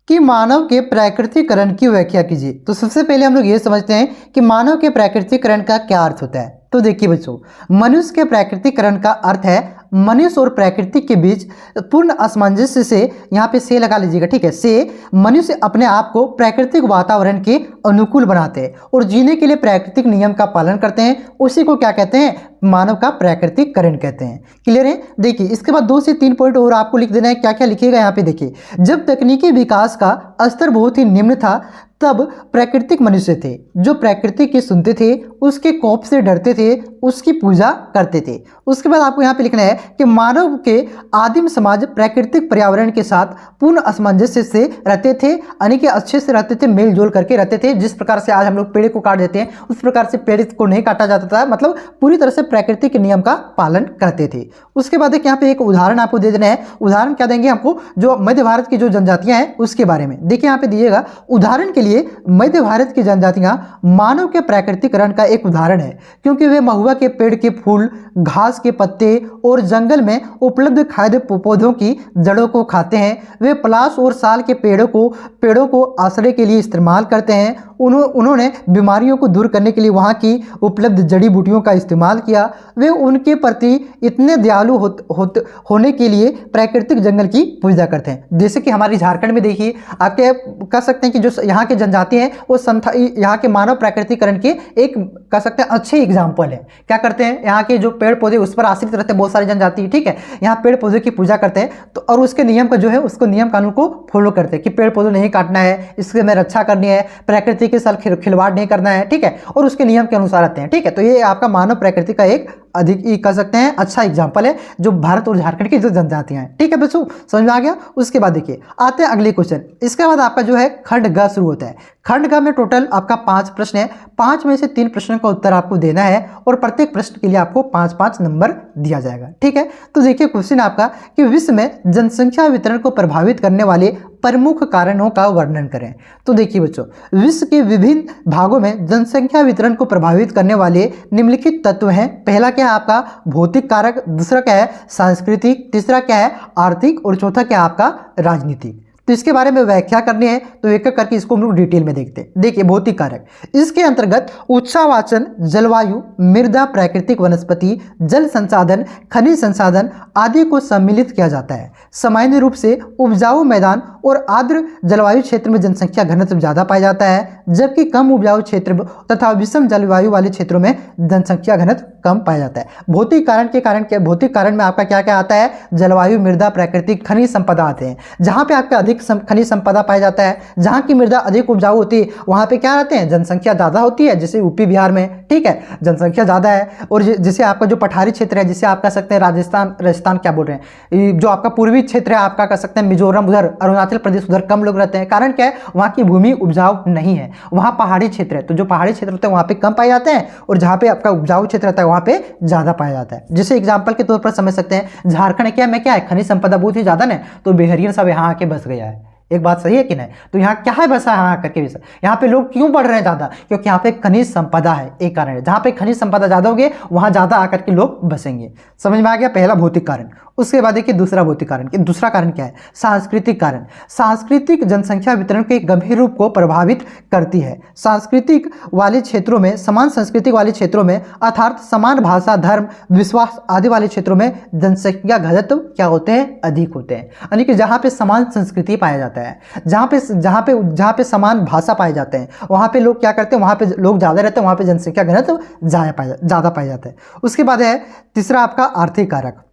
कि मानव के प्राकृतिकरण की व्याख्या कीजिए। तो सबसे पहले हम लोग ये समझते हैं कि मानव के प्राकृतिकरण का क्या अर्थ होता है। तो देखिए बच्चों, मनुष्य के प्राकृतिकरण का अर्थ है मनुष्य और प्रकृति के बीच पूर्ण असमंजस्य से, यहाँ पे से लगा लीजिएगा, ठीक है, से मनुष्य अपने आप को प्राकृतिक वातावरण के अनुकूल बनाते हैं और जीने के लिए प्राकृतिक नियम का पालन करते हैं, उसी को क्या कहते हैं, मानव का प्राकृतिकरण कहते हैं। क्लियर है। देखिए इसके बाद 2 से 3 पॉइंट और आपको लिख देना है, क्या क्या लिखिएगा यहाँ पे देखिए। जब तकनीकी विकास का स्तर बहुत ही निम्न था तब प्राकृतिक मनुष्य थे जो प्रकृति की सुनते थे, उसके कोप से डरते थे, उसकी पूजा करते थे। उसके बाद आपको यहाँ पे लिखना है कि मानव के आदिम समाज प्राकृतिक पर्यावरण के साथ पूर्ण असमंजस्य से रहते थे, यानी कि अच्छे से रहते थे, मेल जोल करके रहते थे। जिस प्रकार से आज हम लोग पेड़ को काट देते हैं उस प्रकार से पेड़ को नहीं काटा जाता था, मतलब पूरी तरह से प्रकृति के नियम का पालन करते थे। उसके बाद यहाँ पे एक उदाहरण आपको दे देना है। उदाहरण क्या देंगे आपको, जो मध्य भारत की जो जनजातियां हैं उसके बारे में। देखिए यहाँ पे दिएगा, उदाहरण के लिए मध्य भारत की जनजातियां मानव के प्राकृतिकरण का एक उदाहरण है, क्योंकि वे महुआ के पेड़ के फूल, घास के पत्ते और जंगल में उपलब्ध खाद्य पौधों की जड़ों को खाते हैं। वे पलाश और साल के पेड़ों को आश्रय के लिए इस्तेमाल करते हैं। उन्होंने बीमारियों को दूर करने के लिए वहाँ की उपलब्ध जड़ी बूटियों का इस्तेमाल किया। वे उनके प्रति इतने दयालु होने के लिए प्राकृतिक जंगल की पूजा करते हैं। जैसे कि हमारी झारखंड में देखिए, आपके कह सकते हैं कि जो यहाँ के जनजाति हैं वो यहाँ के मानव प्राकृतिकरण के एक कह सकते हैं अच्छे एग्जाम्पल है। क्या करते हैं, यहाँ के जो पेड़ पौधे उस पर आश्रित रहते हैं बहुत सारी जनजाति, ठीक है, यहाँ पेड़ पौधे की पूजा करते हैं, तो और उसके नियम का जो है उसको नियम कानून को फॉलो करते हैं कि पेड़ पौधे नहीं काटना है, इसकी हमें रक्षा करनी है, प्रकृति के साथ खिलवाड़ नहीं करना है, ठीक है, और उसके नियम के अनुसार रहते हैं, ठीक है। तो ये आपका मानव प्रकृति का एक अधिक कह सकते हैं अच्छा एग्जाम्पल है जो भारत और झारखंड की जो जनजातियां हैं, ठीक है बच्चों, समझ में आ गया। उसके बाद देखिए आते हैं अगले क्वेश्चन। इसके बाद आपका जो है खंड ग शुरू होता है। खंड ग में टोटल आपका 5 प्रश्न है, 5 में से 3 प्रश्नों का उत्तर आपको देना है और प्रत्येक प्रश्न के लिए आपको 5-5 नंबर दिया जाएगा, ठीक है। तो देखिए क्वेश्चन आपका कि विश्व में जनसंख्या वितरण को प्रभावित करने वाले प्रमुख कारणों का वर्णन करें। तो देखिए बच्चों, विश्व के विभिन्न भागों में जनसंख्या वितरण को प्रभावित करने वाले निम्नलिखित तत्व हैं। पहला क्या है आपका भौतिक कारक, दूसरा क्या है सांस्कृतिक, तीसरा क्या है आर्थिक और चौथा क्या है आपका राजनीतिक। तो इसके बारे में व्याख्या करनी है तो एक एक करके इसको हम लोग डिटेल में देखते हैं। देखिए भौतिक कारक, इसके अंतर्गत उत्साहवाचन, जलवायु, मृदा, प्राकृतिक वनस्पति, जल संसाधन, खनिज संसाधन आदि को सम्मिलित किया जाता है। सामान्य रूप से उपजाऊ मैदान और आर्द्र जलवायु क्षेत्र में जनसंख्या घनत्व ज्यादा पाया जाता है, जबकि कम उपजाऊ क्षेत्र तथा विषम जलवायु वाले क्षेत्रों में जनसंख्या घनत्व कम पाया जाता है। भौतिक कारण के कारण क्या, भौतिक कारण में आपका क्या क्या आता है, जलवायु, मृदा, प्राकृतिक, खनिज संपदा आते हैं। जहां पे आपका अधिक खनिज संपदा पाया जाता है। जहाँ की मृदा अधिक उपजाऊ होती है वहाँ पे क्या रहते हैं, जनसंख्या ज़्यादा होती है, जैसे यूपी बिहार में, ठीक है, जनसंख्या ज़्यादा है। और जैसे आपका जो पठारी क्षेत्र है, जिसे आप कह सकते हैं राजस्थान क्या बोल रहे हैं, जो आपका पूर्वी क्षेत्र है आपका कह सकते हैं मिजोरम, उधर अरुणाचल प्रदेश, उधर कम लोग रहते हैं। कारण क्या है, वहाँ की भूमि उपजाऊ नहीं है, वहाँ पहाड़ी क्षेत्र है। तो जो पहाड़ी क्षेत्र होते हैं वहाँ पे कम पाए जाते हैं, और जहाँ पे आपका उपजाऊ क्षेत्र रहता है वहाँ पे ज़्यादा पाया जाता है। जैसे एग्जाम्पल के तौर पर समझ सकते हैं, झारखंड क्या है खनिज संपदा बहुत ही ज़्यादा ना, तो बिहारियन सब यहाँ आके बस गया है। एक बात सही है कि नहीं? तो यहाँ क्या है बसा यहाँ करके भी, यहाँ पे लोग क्यों बढ़ रहे हैं ज़्यादा, क्योंकि यहाँ पे खनिज संपदा है, एक कारण है। जहाँ पे खनिज संपदा ज़्यादा होगी वहाँ ज़्यादा आकर के लोग बसेंगे। समझ में आ गया पहला भौतिक कारण। उसके बाद देखिए दूसरा भौतिक कारण, कि दूसरा कारण क्या है, सांस्कृतिक कारण। सांस्कृतिक जनसंख्या वितरण के गंभीर रूप को प्रभावित करती है। सांस्कृतिक वाले क्षेत्रों में, समान सांस्कृतिक वाले क्षेत्रों में, अर्थात समान भाषा, धर्म, विश्वास आदि वाले क्षेत्रों में जनसंख्या घनत्व क्या होते हैं, अधिक होते हैं। यानी कि जहाँ पे समान संस्कृति पाया जाता है, जहाँ पे समान भाषा पाए जाते हैं, वहाँ पे लोग क्या करते हैं, वहाँ पे लोग ज़्यादा रहते हैं, वहाँ पे जनसंख्या घनत्व ज़्यादा पाया जाता है। उसके बाद है तीसरा आपका आर्थिक कारक।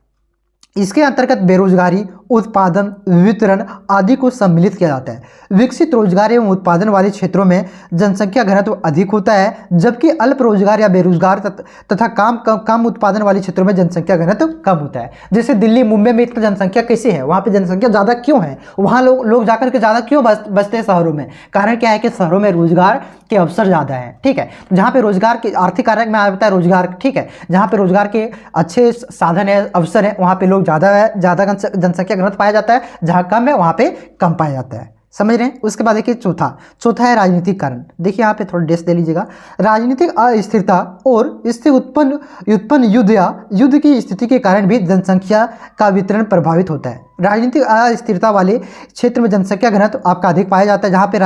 इसके अंतर्गत बेरोजगारी, उत्पादन, वितरण आदि को सम्मिलित किया जाता है। विकसित रोजगार एवं उत्पादन वाले क्षेत्रों में जनसंख्या घनत्व अधिक होता है, जबकि अल्प रोजगार या बेरोजगार तथा कम उत्पादन वाले क्षेत्रों में जनसंख्या घनत्व कम होता है। जैसे दिल्ली, मुंबई में इतना जनसंख्या कैसे है, वहाँ पे जनसंख्या ज़्यादा क्यों है, वहाँ लोग जाकर के ज़्यादा क्यों बसते हैं शहरों में? कारण क्या है कि शहरों में रोजगार के अवसर ज़्यादा है, ठीक है। जहाँ पे रोजगार के आर्थिक कारक में आता है रोजगार, ठीक है, जहाँ पे रोजगार के अच्छे साधन है, अवसर है, वहाँ पे लोग ज़्यादा जनसंख्या घनत्व पाया जाता है। जहाँ कम है वहाँ पे कम पाया जाता है। समझ रहे हैं? उसके बाद देखिए चौथा है राजनीतिक कारण। देखिए यहाँ पे थोड़ा डेस्क दे लीजिएगा। राजनीतिक अस्थिरता और इससे उत्पन्न युद्ध की स्थिति के कारण भी जनसंख्या का वितरण प्रभावित होता है। राजनीतिक अस्थिरता वाले क्षेत्र में जनसंख्या घनत्व आपका अधिक पाया जाता है। जहाँ पे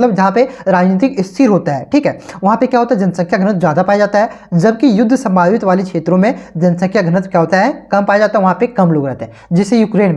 जहाँ पे राजनीतिक स्थिर होता है, ठीक है, वहाँ पे क्या होता है, जनसंख्या घनत्व ज़्यादा पाया जाता है। जबकि युद्ध संभावित वाले क्षेत्रों में जनसंख्या घनत्व क्या होता है, कम पाया जाता है, वहाँ पे कम लोग रहते हैं। जैसे यूक्रेन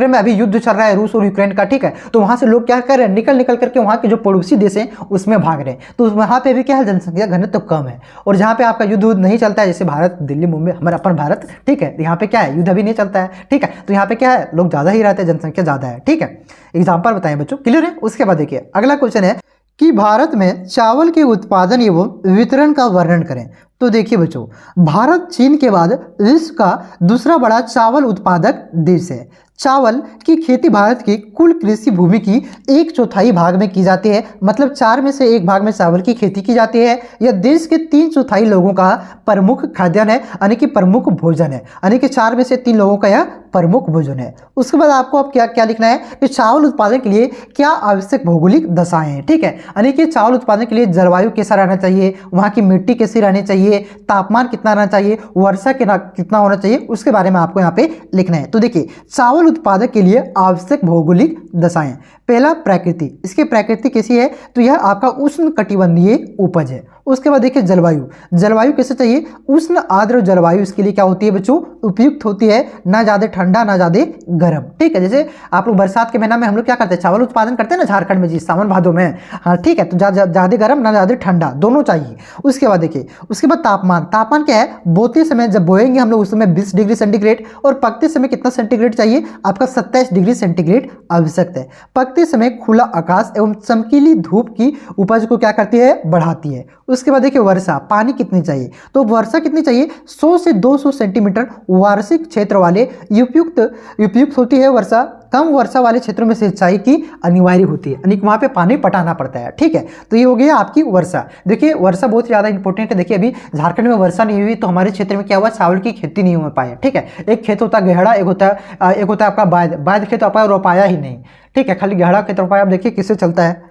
में अभी युद्ध चल रहा है रूस और यूक्रेन का, ठीक है, तो वहाँ से लोग क्या कर रहे हैं, निकल करके वहाँ के जो पड़ोसी देश हैं उसमें भाग रहे हैं। तो वहाँ पे भी क्या है, जनसंख्या घनत्व कम है। और जहाँ पे आपका युद्ध नहीं चलता है, जैसे भारत, दिल्ली, मुंबई, हमारा अपन भारत, ठीक है, यहाँ पे क्या है, युद्ध अभी नहीं चलता है, ठीक है, तो यहाँ पे क्या है, लोग ज़्यादा ही रहते हैं, जनसंख्या ज़्यादा है, ठीक है। एग्जाम्पल बताएं बच्चों, क्लियर है? उसके बाद देखिए अगला क्वेश्चन है कि भारत में चावल के उत्पादन एवं वितरण का वर्णन करें। तो देखिए बच्चों, भारत चीन के बाद विश्व का दूसरा बड़ा चावल उत्पादक देश है। चावल की खेती भारत की कुल कृषि भूमि की 1/4 भाग में की जाती है। मतलब 4 में से 1 भाग में चावल की खेती की जाती है। यह देश के 3/4 लोगों का प्रमुख खाद्यान्न है, यानी कि प्रमुख भोजन है, यानी कि 4 में से 3 लोगों का यह प्रमुख भोजन है। उसके बाद आपको अब क्या लिखना है कि चावल उत्पादन के लिए क्या आवश्यक भौगोलिक दशाएं हैं, ठीक है, यानी कि चावल उत्पादन के लिए जलवायु कैसा रहना चाहिए, वहाँ की मिट्टी कैसी रहनी चाहिए, तापमान कितना रहना चाहिए, वर्षा कितना होना चाहिए, उसके बारे में आपको यहाँ पे लिखना है। तो देखिए चावल उत्पादक के लिए आवश्यक भौगोलिक दशाएं, पहला प्रकृति, इसकी प्रकृति कैसी है, तो यह आपका उष्ण कटिबंधीय उपज है। उसके बाद देखिए जलवायु कैसे चाहिए, उष्ण आर्द्र जलवायु इसके लिए क्या होती है बच्चों, उपयुक्त होती है, ना ज़्यादा ठंडा ना ज़्यादा गर्म, ठीक है। जैसे आप लोग बरसात के महीना में हम लोग क्या करते हैं, चावल उत्पादन करते हैं ना झारखंड में जी, सावन भादों में, हाँ ठीक है, तो ज़्यादा गर्म ना ज़्यादा ठंडा, दोनों चाहिए। उसके बाद देखिए, उसके बाद तापमान क्या है, बोते समय जब बोएंगे हम लोग उस समय 20 डिग्री सेंटीग्रेड, और पकते समय कितना सेंटीग्रेड चाहिए आपका, 27 डिग्री सेंटीग्रेड आवश्यक है। पकते समय खुला आकाश एवं चमकीली धूप की उपज को क्या करती है, बढ़ाती है। उसके बाद देखिए वर्षा, पानी कितनी चाहिए, तो वर्षा कितनी चाहिए, 100 से 200 सेंटीमीटर वार्षिक क्षेत्र वाले उपयुक्त होती है वर्षा। कम वर्षा वाले क्षेत्रों में सिंचाई की अनिवार्य होती है, यानी कि वहाँ पे पानी पटाना पड़ता है, ठीक है। तो ये हो गया आपकी वर्षा। देखिए वर्षा बहुत ज़्यादा इंपॉर्टेंट है। देखिए अभी झारखंड में वर्षा नहीं हुई तो हमारे क्षेत्र में क्या हुआ, चावल की खेती नहीं हो पाई, ठीक है। एक खेत होता है गहरा, एक होता है आपका बायद खेत आपका रोपाया ही नहीं, ठीक है, खाली गहरा खेत रोपाया। आप देखिए किससे चलता है।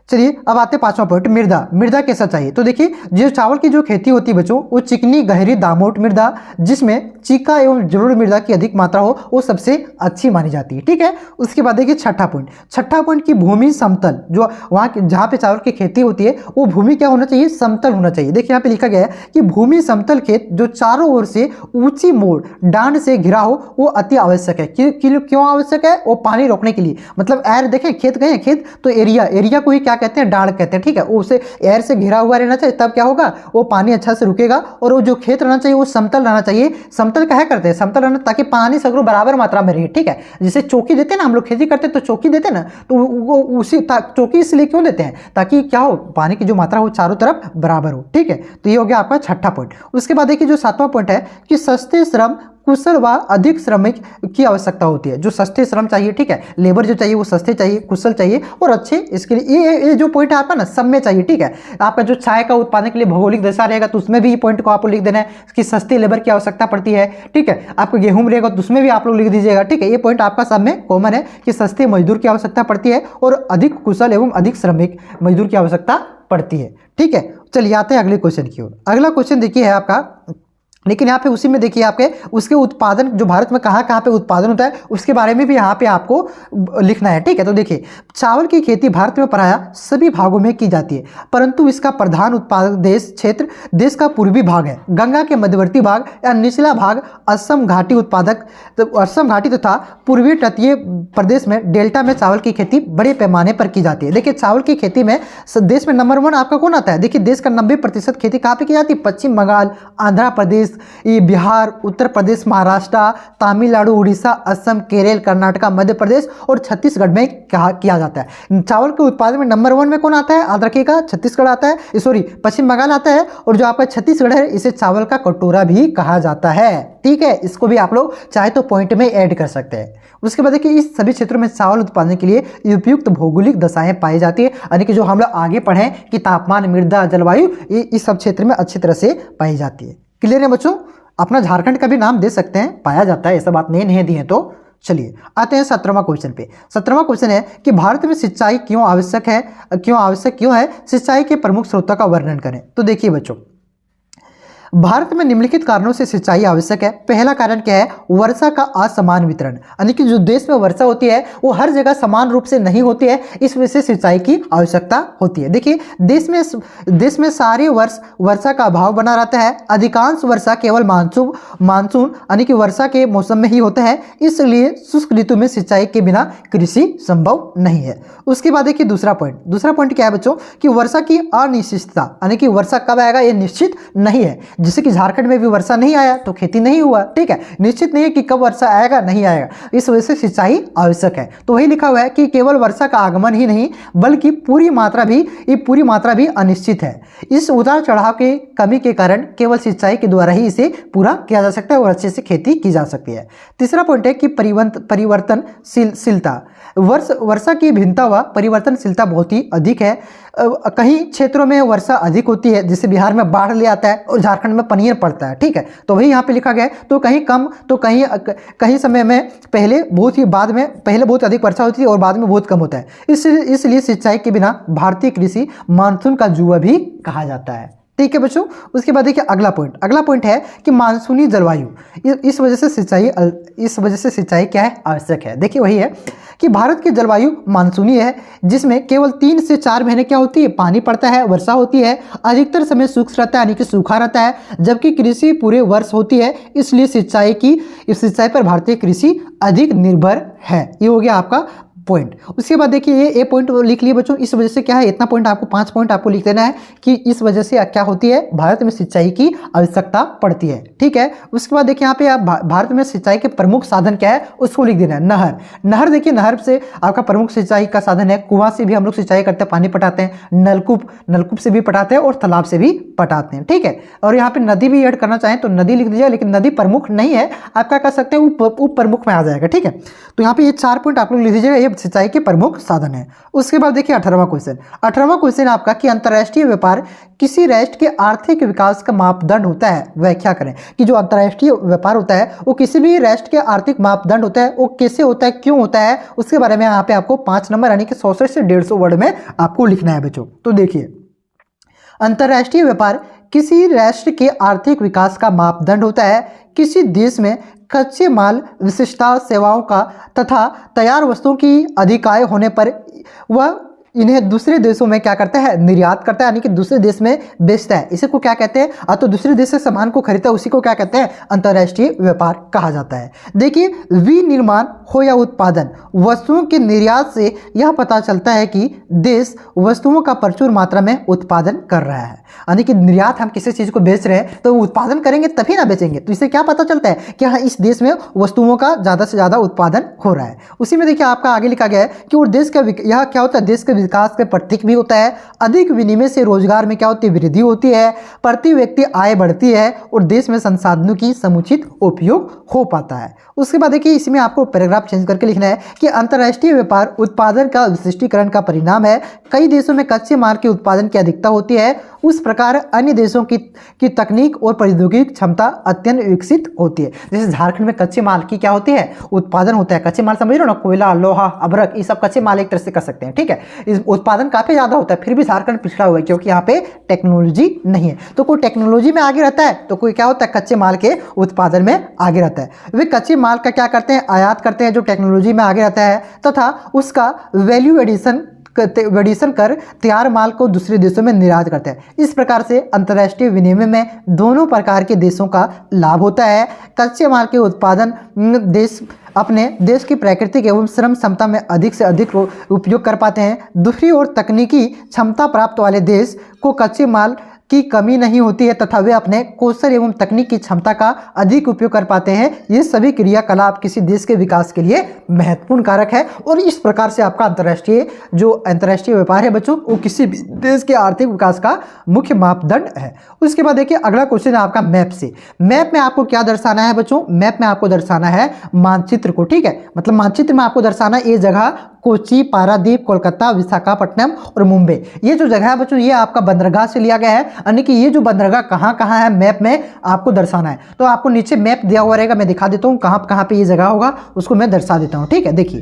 चलिए अब आते हैं 5वां पॉइंट, मृदा कैसा चाहिए। तो देखिए जो चावल की जो खेती होती है बच्चों, वो चिकनी गहरी दामोट मृदा जिसमें चीका एवं जलोढ़ मृदा की अधिक मात्रा हो, वो सबसे अच्छी मानी जाती है, ठीक है। उसके बाद देखिए छठा पॉइंट की भूमि समतल, जो वहाँ जहाँ पे चावल की खेती होती है वो भूमि क्या होना चाहिए, समतल होना चाहिए। देखिए यहाँ पे लिखा गया है कि भूमि समतल खेत जो चारों ओर से ऊंची मोड़ डांड से घिरा हो, वो अति आवश्यक है। क्यों आवश्यक है, वो पानी रोकने के लिए। मतलब देखें खेत गए खेत, तो एरिया को ही क्या कहते हैं, डाढ़ कहते हैं, ठीक है। उसे एयर से घिरा हुआ रहना चाहिए, तब क्या होगा, वो पानी अच्छा से रुकेगा। और वो जो खेत रहना चाहिए वो समतल रहना चाहिए। समतल क्या करते हैं, समतल रहना ताकि पानी सगरों बराबर मात्रा में रहे, ठीक है। जैसे चौकी देते हैं ना, हम लोग खेती करते हैं तो चौकी देते हैं ना, तो वो उसी चौकी इसलिए क्यों देते हैं, ताकि क्या हो, पानी की जो मात्रा हो चारों तरफ बराबर हो, ठीक है। तो ये हो गया आपका छठा पॉइंट। उसके बाद देखिए जो सातवां पॉइंट है कि सस्ते श्रम, कुशल व अधिक श्रमिक की आवश्यकता होती है। जो सस्ते श्रम चाहिए, ठीक है, लेबर जो चाहिए वो सस्ते चाहिए, कुशल चाहिए और अच्छे, इसके लिए ये जो पॉइंट है आपका ना सब में चाहिए, ठीक है। आपका जो चाय का उत्पादन के लिए भौगोलिक दशा रहेगा तो उसमें भी ये पॉइंट को आपको लिख देना है कि सस्ती लेबर की आवश्यकता पड़ती है, ठीक है। आपको गेहूं रहेगा तो उसमें भी आप लोग लिख दीजिएगा, ठीक है। ये पॉइंट आपका सब में कॉमन है कि सस्ते मजदूर की आवश्यकता पड़ती है और अधिक कुशल एवं अधिक श्रमिक मजदूर की आवश्यकता पड़ती है, ठीक है। चलिए आते हैं अगले क्वेश्चन की ओर। अगला क्वेश्चन देखिए है आपका, लेकिन यहाँ पे उसी में देखिए आपके उसके उत्पादन, जो भारत में कहाँ कहाँ पे उत्पादन होता है उसके बारे में भी यहाँ पे आपको लिखना है, ठीक है। तो देखिए चावल की खेती भारत में प्रायः सभी भागों में की जाती है, परंतु इसका प्रधान उत्पादक क्षेत्र देश का पूर्वी भाग है। गंगा के मध्यवर्ती भाग या निचला भाग असम घाटी उत्पादक, असम घाटी तथा पूर्वी तटीय प्रदेश में डेल्टा में चावल की खेती बड़े पैमाने पर की जाती है। देखिए चावल की खेती में देश में नंबर 1 आपका कौन आता है, देखिए देश का 90% खेती कहाँ पे की जाती है, पश्चिम बंगाल, आंध्र प्रदेश, ये बिहार, उत्तर प्रदेश, महाराष्ट्र, तमिलनाडु, उड़ीसा, असम, केरल, कर्नाटक, मध्य प्रदेश और छत्तीसगढ़ में किया जाता है। चावल के उत्पादन में नंबर 1 में कौन आता है, आंध्र का छत्तीसगढ़ आता है, सॉरी पश्चिम बंगाल आता है। और जो आपका छत्तीसगढ़ है इसे चावल का कटोरा भी कहा जाता है, ठीक है। इसको भी आप लोग चाहे तो पॉइंट में ऐड कर सकते हैं। उसके बाद देखिए इस सभी क्षेत्रों में चावल उत्पादन के लिए उपयुक्त भौगोलिक दशाएं पाई जाती है, यानी कि जो हम लोग आगे पढ़े कि तापमान, मृदा, जलवायु, ये इस सब क्षेत्र में अच्छी तरह से पाई जाती है। क्लियर है बच्चों। अपना झारखंड का भी नाम दे सकते हैं, पाया जाता है, ऐसा बात नहीं दी है। तो चलिए आते हैं 17वां क्वेश्चन पे। 17वां क्वेश्चन है कि भारत में सिंचाई क्यों आवश्यक है, सिंचाई के प्रमुख स्रोतों का वर्णन करें। तो देखिए बच्चों, भारत में निम्नलिखित कारणों से सिंचाई आवश्यक है। पहला कारण क्या है, वर्षा का असमान वितरण, यानी कि जो देश में वर्षा होती है वो हर जगह समान रूप से नहीं होती है, इस वजह से सिंचाई की आवश्यकता होती है। देखिए देश में सारे वर्ष वर्षा का अभाव बना रहता है। अधिकांश वर्षा केवल मानसून यानी कि वर्षा के मौसम में ही होता है, इसलिए शुष्क ऋतु में सिंचाई के बिना कृषि संभव नहीं है। उसके बाद देखिए दूसरा पॉइंट क्या है बच्चों, कि वर्षा की अनिश्चितता, यानी कि वर्षा कब आएगा ये निश्चित नहीं है। जैसे कि झारखंड में भी वर्षा नहीं आया तो खेती नहीं हुआ, ठीक है। निश्चित नहीं है कि कब वर्षा आएगा, नहीं आएगा, इस वजह से सिंचाई आवश्यक है। तो वही लिखा हुआ है कि केवल वर्षा का आगमन ही नहीं बल्कि पूरी मात्रा भी अनिश्चित है। इस उतार चढ़ाव के कमी के कारण केवल सिंचाई के द्वारा ही इसे पूरा किया जा सकता है और अच्छे से खेती की जा सकती है। तीसरा पॉइंट है कि परिवर्तनशीलता, वर्षा की भिन्नता व परिवर्तनशीलता बहुत ही अधिक है। कहीं क्षेत्रों में वर्षा अधिक होती है, जैसे बिहार में बाढ़ ले आता है और झारखंड में पनीर पड़ता है, ठीक है। तो वही यहाँ पे लिखा गया है, तो कहीं कम, तो कहीं समय में पहले बहुत अधिक वर्षा होती है और बाद में बहुत कम होता है। इसलिए सिंचाई के बिना भारतीय कृषि मानसून का जुआ भी कहा जाता है, ठीक है बच्चों। उसके बाद देखिए अगला पॉइंट है कि मानसूनी जलवायु, इस वजह से सिंचाई क्या है, आवश्यक है। देखिए वही है कि भारत की जलवायु मानसूनी है, जिसमें केवल 3 से 4 महीने क्या होती है, पानी पड़ता है, वर्षा होती है। अधिकतर समय शुष्क रहता है, यानी कि सूखा रहता है, जबकि कृषि पूरे वर्ष होती है। इसलिए सिंचाई पर भारतीय कृषि अधिक निर्भर है। ये हो गया आपका पॉइंट। उसके बाद देखिए ये पॉइंट लिख लिए बच्चों, इस वजह से क्या है, इतना पॉइंट आपको 5 पॉइंट आपको लिख देना है कि इस वजह से क्या होती है, भारत में सिंचाई की आवश्यकता पड़ती है, ठीक है। उसके बाद देखिए यहाँ पे आप भारत में सिंचाई के प्रमुख साधन क्या है उसको लिख देना है। नहर देखिए, नहर से आपका प्रमुख सिंचाई का साधन है। कुआं से भी हम लोग सिंचाई करते हैं, पानी पटाते हैं। नलकूप से भी पटाते हैं और तालाब से भी पटाते हैं, ठीक है। और यहाँ पे नदी भी ऐड करना चाहें तो नदी लिख दीजिए, लेकिन नदी प्रमुख नहीं है, आप क्या कर सकते हैं, उप प्रमुख में आ जाएगा, ठीक है। तो यहाँ पे ये 4 पॉइंट आप लोग लिख दीजिएगा, ये सिंचाई के प्रमुख साधन है। उसके बाद देखिए 18वां क्वेश्चन आपका कि अंतर्राष्ट्रीय व्यापार किसी राष्ट्र के आर्थिक विकास का मापदंड होता है, व्याख्या करें। कि जो अंतर्राष्ट्रीय व्यापार होता है वो किसी भी राष्ट्र के आर्थिक मापदंड होता है, वो कैसे होता है, क्यों होता है, उसके बारे में यहाँ पे आपको 5 नंबर यानी कि 100 से 150 वर्ड में आपको लिखना है बच्चों। तो देखिए अंतर्राष्ट्रीय व्यापार किसी राष्ट्र के आर्थिक विकास का मापदंड होता है। किसी देश में कच्चे माल, विशिष्टता, सेवाओं का तथा तैयार वस्तुओं की अधिक आय होने पर वह इन्हें दूसरे देशों में क्या करता है, निर्यात करता है, यानी कि दूसरे देश में बेचता है। इसी को क्या कहते हैं, तो दूसरे देश से सामान को खरीदता है, उसी को क्या कहते हैं, अंतर्राष्ट्रीय व्यापार कहा जाता है। देखिए, विनिर्माण हो या उत्पादन, वस्तुओं के निर्यात से यह पता चलता है कि देश वस्तुओं का प्रचुर मात्रा में उत्पादन कर रहा है। यानी कि निर्यात, हम किसी चीज़ को बेच रहे हैं तो उत्पादन करेंगे तभी ना बेचेंगे, तो इससे क्या पता चलता है कि हाँ, इस देश में वस्तुओं का ज़्यादा से ज़्यादा उत्पादन हो रहा है। उसी में देखिए आपका आगे लिखा गया है कि और देश का यह क्या होता है, देश के विकास के प्रतीक भी होता है। अधिक विनिमय से रोजगार में क्या होती है, वृद्धि होती है, प्रति व्यक्ति आय बढ़ती है और देश में संसाधनों की समुचित उपयोग हो पाता है। उसके बाद देखिए, इसमें आपको पैराग्राफ चेंज करके लिखना है कि अंतर्राष्ट्रीय व्यापार उत्पादन का विशिष्टीकरण का परिणाम है। कई देशों में कच्चे माल के उत्पादन की अधिकता होती है, उस प्रकार अन्य देशों की तकनीक और प्रौद्योगिकी क्षमता अत्यंत विकसित होती है। जैसे झारखंड में कच्चे माल की क्या होती है, उत्पादन होता है। कच्चे माल समझ रहे हो ना, कोयला, लोहा, अभ्रक, ये सब कच्चे माल एक तरह से कर सकते हैं, ठीक है। इस उत्पादन काफी ज्यादा होता है, फिर भी झारखंड पिछड़ा हुआ है क्योंकि यहाँ पे टेक्नोलॉजी नहीं है। तो कोई टेक्नोलॉजी में आगे रहता है तो कोई क्या होता है, कच्चे माल के उत्पादन में आगे रहता है। वे कच्चे माल का क्या करते हैं, आयात करते हैं, जो टेक्नोलॉजी में आगे रहता है, तथा उसका वैल्यू एडिशन कर तैयार माल को दूसरे देशों में निर्यात करते हैं। इस प्रकार से अंतर्राष्ट्रीय विनिमय में दोनों प्रकार के देशों का लाभ होता है। कच्चे माल के उत्पादन देश अपने देश की प्राकृतिक एवं श्रम क्षमता में अधिक से अधिक उपयोग कर पाते हैं। दूसरी ओर तकनीकी क्षमता प्राप्त वाले देश को कच्चे माल की कमी नहीं होती है तथा वे अपने कौशल एवं तकनीक की क्षमता का अधिक उपयोग कर पाते हैं। ये सभी क्रियाकलाप किसी देश के विकास के लिए महत्वपूर्ण कारक है और इस प्रकार से आपका अंतर्राष्ट्रीय व्यापार है बच्चों, वो किसी भी देश के आर्थिक विकास का मुख्य मापदंड है। उसके बाद देखिए, अगला क्वेश्चन है आपका मैप से। मैप में आपको क्या दर्शाना है बच्चों, मैप में आपको दर्शाना है मानचित्र को, ठीक है। मतलब मानचित्र में आपको दर्शाना ये जगह कोची, पारादीप, कोलकाता, विशाखापट्टनम और मुंबई। ये जो जगह है बच्चों, ये आपका बंदरगाह से लिया गया है, यानी कि ये जो बंदरगाह कहाँ कहाँ है मैप में आपको दर्शाना है। तो आपको नीचे मैप दिया हुआ रहेगा, मैं दिखा देता हूँ कहाँ कहाँ पे ये जगह होगा, उसको मैं दर्शा देता हूँ, ठीक है। देखिए,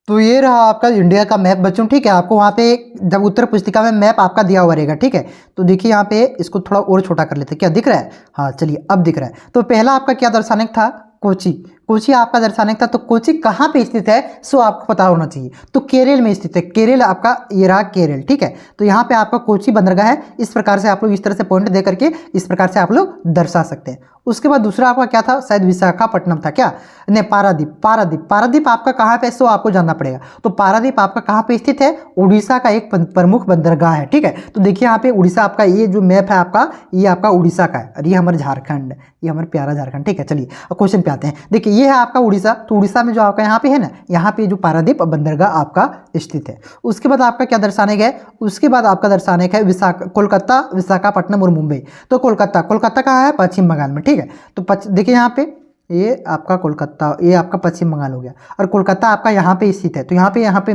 तो ये रहा आपका इंडिया का मैप बच्चों, ठीक है। आपको वहाँ पे जब उत्तर पुस्तिका में मैप आपका दिया हुआ रहेगा, ठीक है। तो देखिए यहाँ पे इसको थोड़ा और छोटा कर लेते हैं, क्या दिख रहा है, हाँ चलिए अब दिख रहा है। तो पहला आपका क्या दर्शाने था, कोची। कोची आपका दर्शाने था, तो कोची कहाँ पे स्थित है सो आपको पता होना चाहिए। तो केरल में स्थित है, केरल आपका ये रहा केरल, ठीक है। तो यहाँ पे आपका कोची बंदरगाह है। इस प्रकार से आप लोग इस तरह से पॉइंट दे करके इस प्रकार से आप लोग दर्शा सकते हैं। उसके बाद दूसरा आपका क्या था, शायद विशाखापट्टनम था क्या, नहीं पारादीप आपका कहाँ पे, सो आपको जानना पड़ेगा। तो पारादीप आपका कहाँ पे स्थित है, उड़ीसा का एक प्रमुख बंदरगाह है, ठीक है। तो देखिए यहाँ पे उड़ीसा आपका, ये जो मैप है आपका, ये आपका उड़ीसा का है और ये हमारा झारखंड, ये हमारा प्यारा झारखंड, ठीक है। चलिए अब क्वेश्चन पे आते हैं। देखिए ये है आपका उड़ीसा, तो उड़ीसा में जो आपका यहाँ पे है ना, यहाँ पे जो पारादीप बंदरगाह आपका स्थित है। उसके बाद आपका क्या दर्शाने गए, उसके बाद आपका दर्शाने का है कोलकाता, विशाखापट्टनम और मुंबई। तो कोलकाता कहाँ है, पश्चिम बंगाल में, ठीक है। तो देखिए यहाँ पे ये आपका कोलकाता, ये आपका पश्चिम बंगाल हो गया और कोलकाता आपका यहाँ पे स्थित है। तो यहाँ पे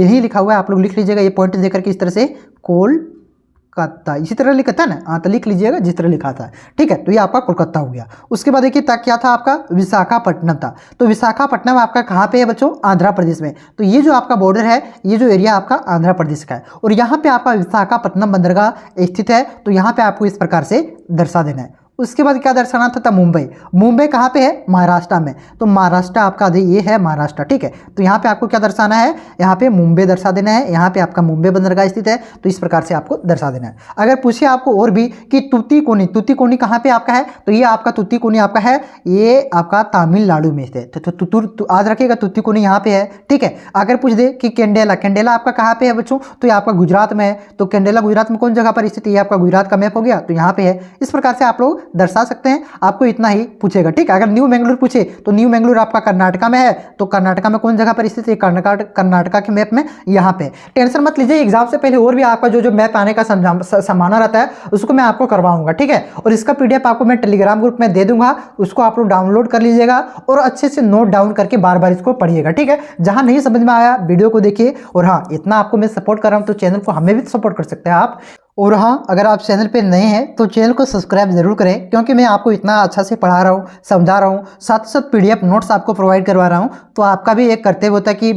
ही लिखा हुआ है, आप लोग लिख लीजिएगा ये पॉइंट दे करके इस तरह से, कोलकाता इसी तरह लिखा था ना, हाँ तो लिख लीजिएगा जिस तरह लिखा था, ठीक है। तो ये आपका कोलकाता हो गया। उसके बाद देखिए क्या था आपका, विशाखापट्टनम था। तो विशाखापट्टनम आपका कहाँ पे है बच्चों, आंध्र प्रदेश में। तो ये जो आपका बॉर्डर है, ये जो एरिया आपका आंध्र प्रदेश का है और यहाँ पे आपका विशाखापट्टनम बंदरगाह स्थित है। तो यहाँ पे आपको इस प्रकार से दर्शा देना है। उसके बाद क्या दर्शाना था मुंबई कहाँ पे है, महाराष्ट्र में। तो महाराष्ट्र आपका ये है महाराष्ट्र, ठीक है। तो यहाँ पे आपको क्या दर्शाना है, यहाँ पे मुंबई दर्शा देना है। यहाँ पे आपका मुंबई बंदरगाह स्थित है, तो इस प्रकार से आपको दर्शा देना है। अगर पूछे आपको और भी कि तुतीकोनी कहाँ पे आपका है, तो ये आपका तुतीकोनी आपका है, ये आपका तमिलनाडु में स्थित है। तो याद रखिएगा तुतीकोनी यहाँ पे है, ठीक है। अगर पूछ दे कि केंडेला आपका कहाँ पे है बच्चों, तो ये आपका गुजरात में है। तो केंडेला गुजरात में कौन जगह पर स्थित है, ये आपका गुजरात का मैप हो गया, तो यहाँ पे है। इस प्रकार से आप लोग दर्शा सकते हैं। आपको इतना ही पूछेगा, ठीक है। अगर न्यू मैंगलोर पूछे तो न्यू मैंगलोर आपका कर्नाटका में है, तो कर्नाटका में कौन जगह पर स्थित है, कर्नाटका के मैप में यहाँ पे। टेंशन मत लीजिए, एग्जाम से पहले और भी आपका जो मैप आने का संभावना रहता है उसको मैं आपको करवाऊंगा, ठीक है। और इसका PDF आपको मैं टेलीग्राम ग्रुप में दे दूंगा, उसको आप लोग डाउनलोड कर लीजिएगा और अच्छे से नोट डाउन करके बार बार इसको पढ़िएगा, ठीक है। जहां नहीं समझ में आया वीडियो को देखिए। और हाँ, इतना आपको मैं सपोर्ट कर रहा हूं तो चैनल को हमें भी सपोर्ट कर सकते हैं आप। और हाँ, अगर आप चैनल पे नए हैं तो चैनल को सब्सक्राइब जरूर करें, क्योंकि मैं आपको इतना अच्छा से पढ़ा रहा हूँ, समझा रहा हूँ, साथ साथ PDF नोट्स आपको प्रोवाइड करवा रहा हूँ। तो आपका भी एक कर्तव्य होता है कि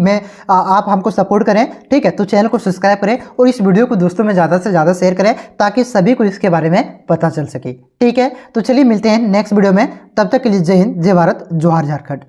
आप हमको सपोर्ट करें, ठीक है। तो चैनल को सब्सक्राइब करें और इस वीडियो को दोस्तों में ज़्यादा से ज़्यादा शेयर करें ताकि सभी को इसके बारे में पता चल सके, ठीक है। तो चलिए मिलते हैं नेक्स्ट वीडियो में, तब तक के लिए जय हिंद, जय भारत, जोहार झारखंड।